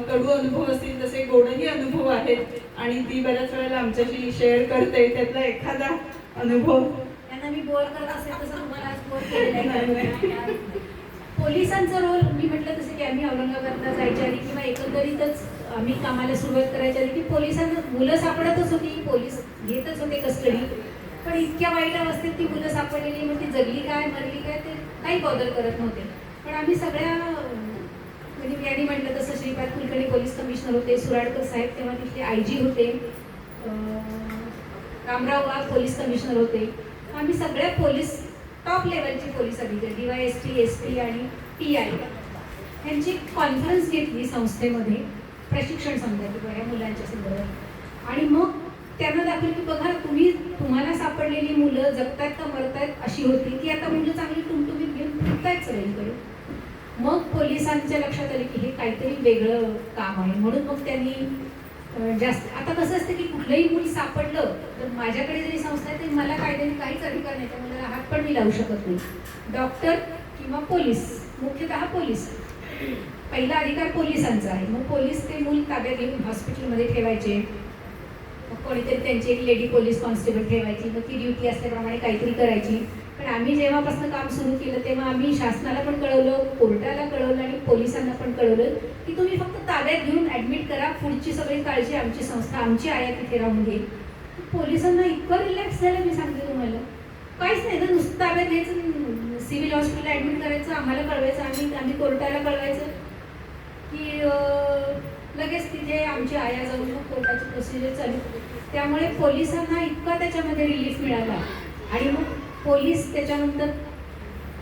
कडू अनुभव असतील तसे गोडही अनुभव आहेत आणि ती बऱ्याच वेळेला आमच्याशी शेअर करते. त्यातला एखादा अनुभव त्यांना मी बोर करत असेल तसं तुम्हाला आज बोर केलेला आहे. पोलिसांचा रोल मी म्हटलं तसं की आम्ही औरंगाबादला जायच्या आधी किंवा एकंदरीतच आम्ही कामाला सुरुवात करायच्या आधी की पोलिसांना मुलं सापडतच होती, पोलीस घेतच होते कस्टडी. पण इतक्या वाईट अवस्थेत ती मुलं सापडलेली, मग ती जगली काय मरली काय ते काही बॉदर करत नव्हते. पण आम्ही सगळ्या म्हणजे यांनी म्हटलं तसं श्रीपाद कुलकर्णी पोलीस कमिशनर होते, सुराडकर साहेब तेव्हा तिथले IG होते, रामराव वाघ पोलीस कमिशनर होते. आम्ही सगळ्या पोलीस टॉप लेवलचे पोलीस अधिकारी DYSP, SP आणि PI यांची कॉन्फरन्स घेतली संस्थेमध्ये प्रशिक्षण संदर्भात बऱ्या मुलांच्या संदर्भात. आणि मग त्यांना दाखवलं की बघा तुम्हाला सापडलेली मुलं जगतायत का मरतायत अशी होती की आता मुलं चांगली टुमटुमीत घेऊन फिरतायत सगळीकडे. मग पोलिसांच्या लक्षात आले की हे काहीतरी वेगळं काम आहे. म्हणून मग त्यांनी जास्त आता कसं असतं की कुठलंही मूल सापडलं तर माझ्याकडे जरी संस्था आहे तरी मला कायद्याने काहीच अधिकार नाही, त्या मुलाला हात पण मी लावू शकत नाही. डॉक्टर किंवा पोलीस, मुख्यतः पोलीस, पहिला अधिकार पोलिसांचा आहे. मग पोलीस ते मूल ताब्यात घेऊन हॉस्पिटलमध्ये ठेवायचे, मग कोणीतरी त्यांची एक लेडी पोलीस कॉन्स्टेबल ठेवायची, मग ती ड्युटी असल्याप्रमाणे काहीतरी करायची. पण आम्ही जेव्हापासून काम सुरू केलं तेव्हा आम्ही शासनाला पण कळवलं, कोर्टाला कळवलं आणि पोलिसांना पण कळवलं की तुम्ही फक्त ताब्यात घेऊन ॲडमिट करा, पुढची सगळी काळजी आमची संस्था आमची आया तिथे राहून घेईल. पोलिसांना इतकं रिलॅक्स झालं मी सांगते तुम्हाला, काहीच नाही तर नुसतं ताब्यात घ्यायचं, सिव्हिल हॉस्पिटलला ॲडमिट करायचं, आम्हाला कळवायचं, आम्ही कोर्टाला कळवायचं की लगेच तिथे आमची आया जाऊन मग कोर्टाची प्रोसिजर चालू. त्यामुळे पोलिसांना इतका त्याच्यामध्ये रिलीफ मिळाला. आणि मग पोलीस त्याच्यानंतर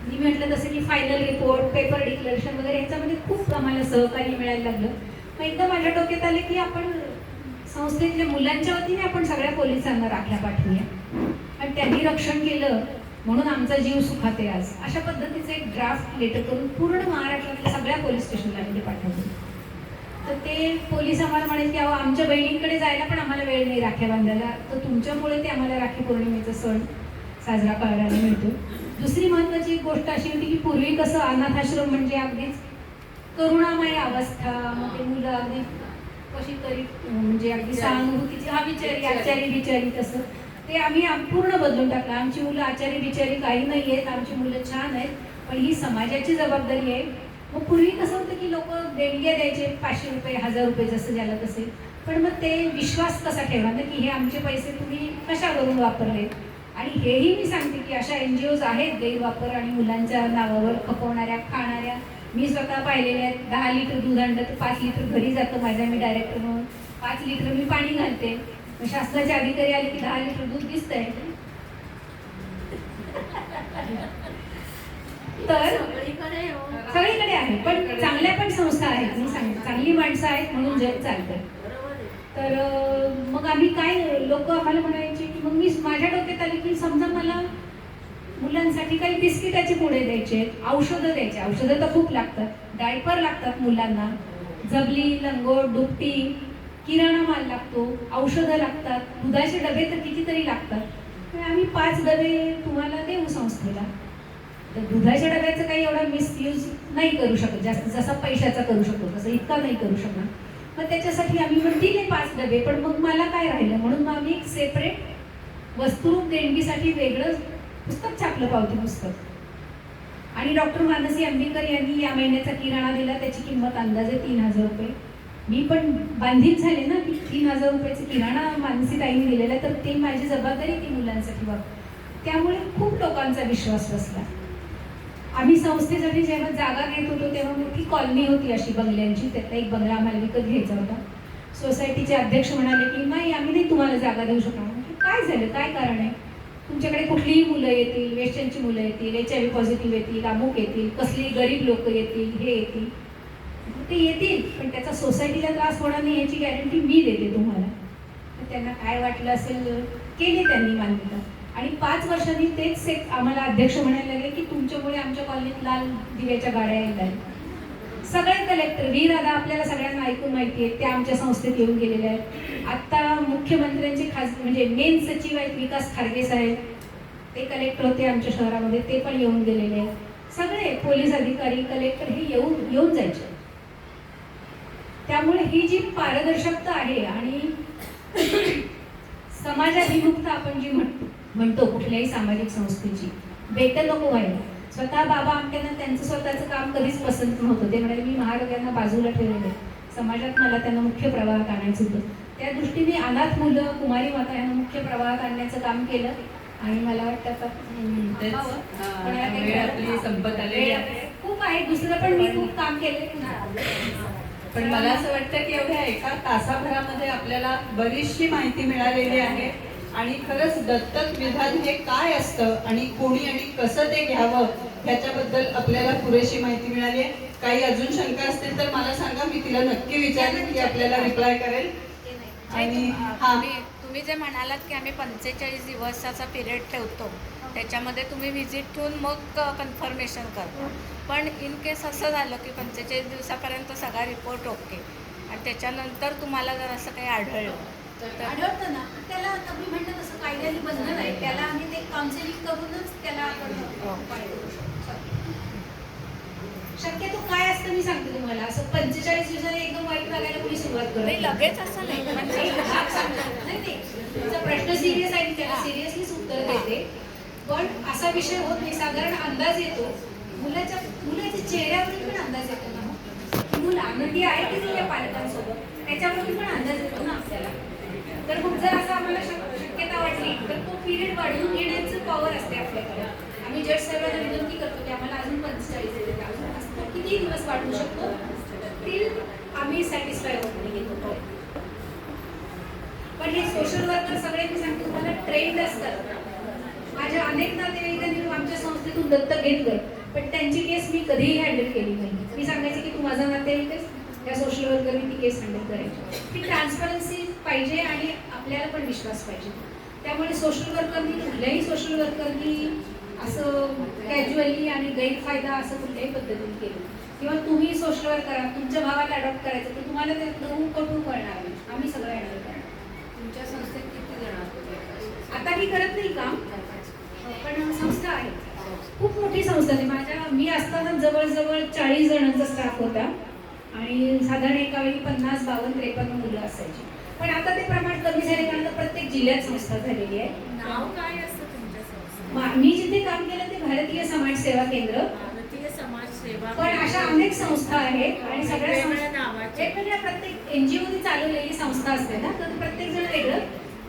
मी म्हटलं तसं की फायनल रिपोर्ट, पेपर डिक्लेरेशन वगैरे ह्याच्यामध्ये खूप आम्हाला सहकार्य मिळायला लागलं. मग एकदा माझ्या डोक्यात आले की आपण संस्थेतल्या मुलांच्या वतीने आपण सगळ्या पोलिसांना राख्या पाठवूया. आणि त्यांनी रक्षण केलं म्हणून आमचा जीव सुखात आहे आज. अशा पद्धतीचं एक ड्राफ्ट लेटर करून पूर्ण महाराष्ट्रातल्या सगळ्या पोलीस स्टेशनला आम्ही पाठवलं. तर ते पोलीस आम्हाला म्हणाले की अहो आमच्या बहिणींकडे जायला पण आम्हाला वेळ नाही राख्या बांधायला, तर तुमच्यामुळे ते आम्हाला राखी पौर्णिमेचा सण साजरा करायला मिळतो. दुसरी महत्त्वाची एक गोष्ट अशी होती की पूर्वी कसं अनाथाश्रम म्हणजे अगदीच करुणामय अवस्था, मग ते मुलं अगदी कशी तरी म्हणजे अगदी सहानुभूतीची हा बिचारी आचारी बिचारी तसं ते आम्ही पूर्ण बदलून टाकलं. आमची मुलं आचारी बिचारी काही नाही आहेत, आमची मुलं छान आहेत, पण ही समाजाची जबाबदारी आहे. मग पूर्वी कसं होतं की लोक देणग्या द्यायचे 500 रुपये 1000 रुपये जसं ज्याला तसे, पण मग ते विश्वास कसा ठेवा ना की हे आमचे पैसे तुम्ही कशावरून वापरले. आणि हेही मी सांगते की अशा NGOज आहेत गैरवापर आणि मुलांच्या नावावर खपवणाऱ्या खाणाऱ्या. मी स्वतः पाहिलेल्या आहेत. 10 लिटर दूध आणलं तर 5 लिटर घरी जातं माझ्या, मी डायरेक्टर म्हणून 5 लिटर मी पाणी घालते. मग शासनाचे अधिकारी आले की 10 लिटर दूध दिसतंय. तर सगळीकडे आहे, पण चांगल्या पण संस्था आहेत. मी सांगते चांगली माणसं आहेत म्हणून जग चालतं. तर मग आम्ही काय लोक आम्हाला म्हणायचे की मग मी माझ्या डोक्यात आले की समजा मला मुलांसाठी काही बिस्किटाचे पुडे द्यायचे, औषधं द्यायचे. औषधं तर खूप लागतात, डायपर लागतात मुलांना, जबली लंगोट दुपटी किराणा माल लागतो, औषधं लागतात, दुधाचे डबे तर कितीतरी लागतात. तर आम्ही 5 डबे तुम्हाला देऊ संस्थेला. तर दुधाच्या डब्याचं काही एवढा मिसयूज नाही करू शकत, जास्त जसा पैशाचा करू शकतो तसं इतका नाही करू शकणार. मग त्याच्यासाठी आम्ही पण दिले 5 डबे, पण मग मला काय राहिलं म्हणून मग आम्ही एक सेपरेट वस्तुरूप देणगीसाठी वेगळं पुस्तक छापलं, पावती पुस्तक. आणि डॉक्टर मानसी आंबेकर यांनी या महिन्याचा किराणा दिला, त्याची किंमत अंदाजे 3000 रुपये. मी पण बांधील झाले ना की 3000 रुपयाचं किराणा मानसी ताईने दिलेला, तर ते माझी जबाबदारी ती मुलांसाठी वापर. त्यामुळे खूप लोकांचा विश्वास बसला. आम्ही संस्थेसाठी जेव्हा जागा घेत होतो तेव्हा मोठी कॉलनी होती अशी बंगल्यांची, त्यातला एक बंगला आम्हाला विकत घ्यायचा होता. सोसायटीचे अध्यक्ष म्हणाले की नाही आम्ही नाही तुम्हाला जागा देऊ शकणार. काय झालं, काय कारण आहे? तुमच्याकडे कुठलीही मुलं येतील, वेस्टर्नची मुलं येतील, HIV पॉझिटिव्ह येतील, अमुक येतील, कसली गरीब लोक येतील, हे येतील, ते येतील, पण त्याचा सोसायटीला त्रास होणार नाही याची गॅरंटी मी देते तुम्हाला. तर त्यांना काय वाटलं असेल, केली त्यांनी मान्यता. आणि 5 वर्षांनी तेच एक आम्हाला अध्यक्ष म्हणायला लागले की तुमच्यामुळे आमच्या कॉलनीत लाल दिव्याच्या गाड्या येतात. सगळे कलेक्टर दादा आपल्याला सगळ्यांना ऐकून माहिती आहे, ते आमच्या संस्थेत येऊन गेलेले आहेत. आत्ता मुख्यमंत्र्यांचे म्हणजे मेन सचिव आहेत विकास खारगे साहेब, ते कलेक्टर होते आमच्या शहरामध्ये, ते पण येऊन गेलेले आहेत. सगळे पोलीस अधिकारी कलेक्टर हे येऊन जायचे. त्यामुळे ही जी पारदर्शकता आहे आणि समाजाभिमुखता आपण जी म्हणतो कुठल्याही सामाजिक संस्थेची, बेट नको व्हायला. स्वतः बाबा आमट्यांना त्यांचं स्वतःचं काम कधीच पसंत नव्हतं. ते म्हणाले मी महाराजांना बाजूला ठेवलेलं, समाजात मला त्यांना मुख्य प्रवाहात आणायचं होतं. त्या दृष्टीने अनाथ मुलं, कुमारी माता यांना मुख्य प्रवाहात आणण्याचं काम केलं. आणि मला वाटतं आता आपली संपत आलेली आहे. खूप आहे दुसरं पण मी खूप काम केले. पण मला असं वाटतं की एवढ्या एका तासाभरामध्ये आपल्याला बरीचशी माहिती मिळालेली आहे. आणि खरंच दत्तक विधान हे काय असतं आणि कोणी आणि कसं ते घ्यावं ह्याच्याबद्दल आपल्याला पुरेशी माहिती मिळाली आहे. काही अजून शंका असतील तर मला सांगा, मी तिला नक्की विचारेन की आपल्याला रिप्लाय करेल. आणि तुम्ही जे म्हणालात की आम्ही 45 दिवसाचा पिरियड ठेवतो, त्याच्यामध्ये तुम्ही व्हिजिट ठेवून मग कन्फर्मेशन करतो. पण इन केस असं झालं की 45 दिवसापर्यंत सगळा रिपोर्ट ओके आणि त्याच्यानंतर तुम्हाला जर असं काही आढळलं तर आढळतं ना, त्याला तुम्ही म्हणता तसं कायद्याने बंधन आहे, त्याला आम्ही ते काउन्सिलिंग करूनच त्याला आपण शक्यतो काय असतं मी सांगते तुम्हाला. असं 45 दिवसाने एकदम वाईट वागायला कोणी सुरुवात करत नाही, लगेच असं नाही. नाही तुमचा प्रश्न सिरियस आहे, त्याला सिरियसलीच उत्तर देते. पण असा विषय होत नाही, साधारण अंदाज येतो. मुलाच्या चेहऱ्यावरून पण अंदाज येतो ना, मुलं आनंदी आहे की नाही या पालकांसोबत, त्याच्यावरून पण अंदाज येतो ना आपल्याला. तर मग जर असं आम्हाला शक्यता वाटली तर तो पिरियड वाढवून घेण्याचं पॉवर असते आपल्याकडे. आम्ही जज साहेबांना विनंती करतो की आम्हाला अजून 45 दिवस असं किती दिवस वाढवू शकतो, टिल आम्ही सॅटिस्फाय होऊन घेतो. पण हे सोशल वर्कर सगळे मी सांगतो तुम्हाला ट्रेंड असतात. माझ्या अनेक नातेवाईकांनी आमच्या संस्थेतून दत्तक घेतलंय, पण त्यांची केस मी कधीही हँडल केली नाही. मी सांगायचे की तू माझा नातेवाईकच, त्या सोशल वर्करनी ती केस हँडल करायची. ती ट्रान्सपरन्सी पाहिजे आणि आपल्याला पण विश्वास पाहिजे. त्यामुळे सोशल वर्करनी, कुठल्याही सोशल वर्करनी असं कॅज्युअली आणि गैरफायदा असं कुठल्याही पद्धतीने केलं. किंवा तुम्ही सोशल वर्कर करा, तुमच्या भावाला अडॉप्ट करायचं तर तुम्हाला ते गहू कटू करणार नाही, आम्ही सगळं हँडल करणार. तुमच्या संस्थेत किती जण आहात? आता मी करत नाही काम, पण संस्था आहे, खूप मोठी संस्था आहे. मी असताना जवळजवळ 40 जणांचा स्टाफ होता आणि साधारण एका वेळी 50, 52, 53 मुलं असायची. पण आता ते प्रमाण कमी झाले कारण आता प्रत्येक जिल्ह्यात संस्था झालेली आहे. नाव काय असतं तुमच्या संस्थेचं? मी जिथे काम केलं ते भारतीय समाज सेवा केंद्र. भारतीय समाज सेवा पण अशा अनेक संस्था आहेत आणि सगळ्या वेगवेगळ्या नावाच्या. वेगवेगळ्या प्रत्येक एनजीओने चालवलेली संस्था असते ना, तर प्रत्येक जण वेगळं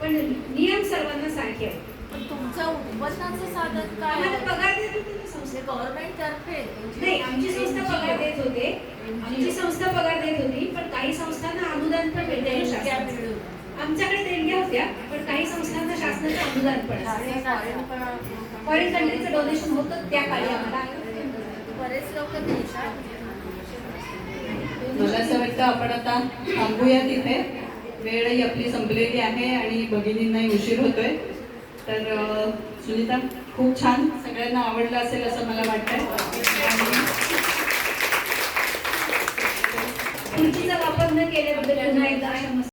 पण नियम सर्वांना सारखे आहेत. पण तुमचं उत्पन्नाचं साधन काय? आम्हाला पगार देत होते ना संस्थे. गव्हर्नमेंट तर्फे नाही, आमची संस्था पगार देत होते. आमची संस्था पगार देत होती, पण काही संस्थांना अनुदान पण मिळते शासनाचं. आमच्याकडे देणग्या होत्या, पण काही संस्थांना शासनाचं अनुदान पण असतं. फॉरेन कंट्रीचं डोनेशन होतं त्या काळी आम्हाला. बरेच लोक देशात मला असं वाटतं आपण आता थांबूया तिथे. वेळही आपली संपलेली आहे आणि भगिनींनाही उशीर होतोय. तर सुनीता, खूप छान, सगळ्यांना आवडलं असेल असं मला वाटतंय. आणि खुर्चीचा वापर न केल्याबद्दल पुन्हा एकदा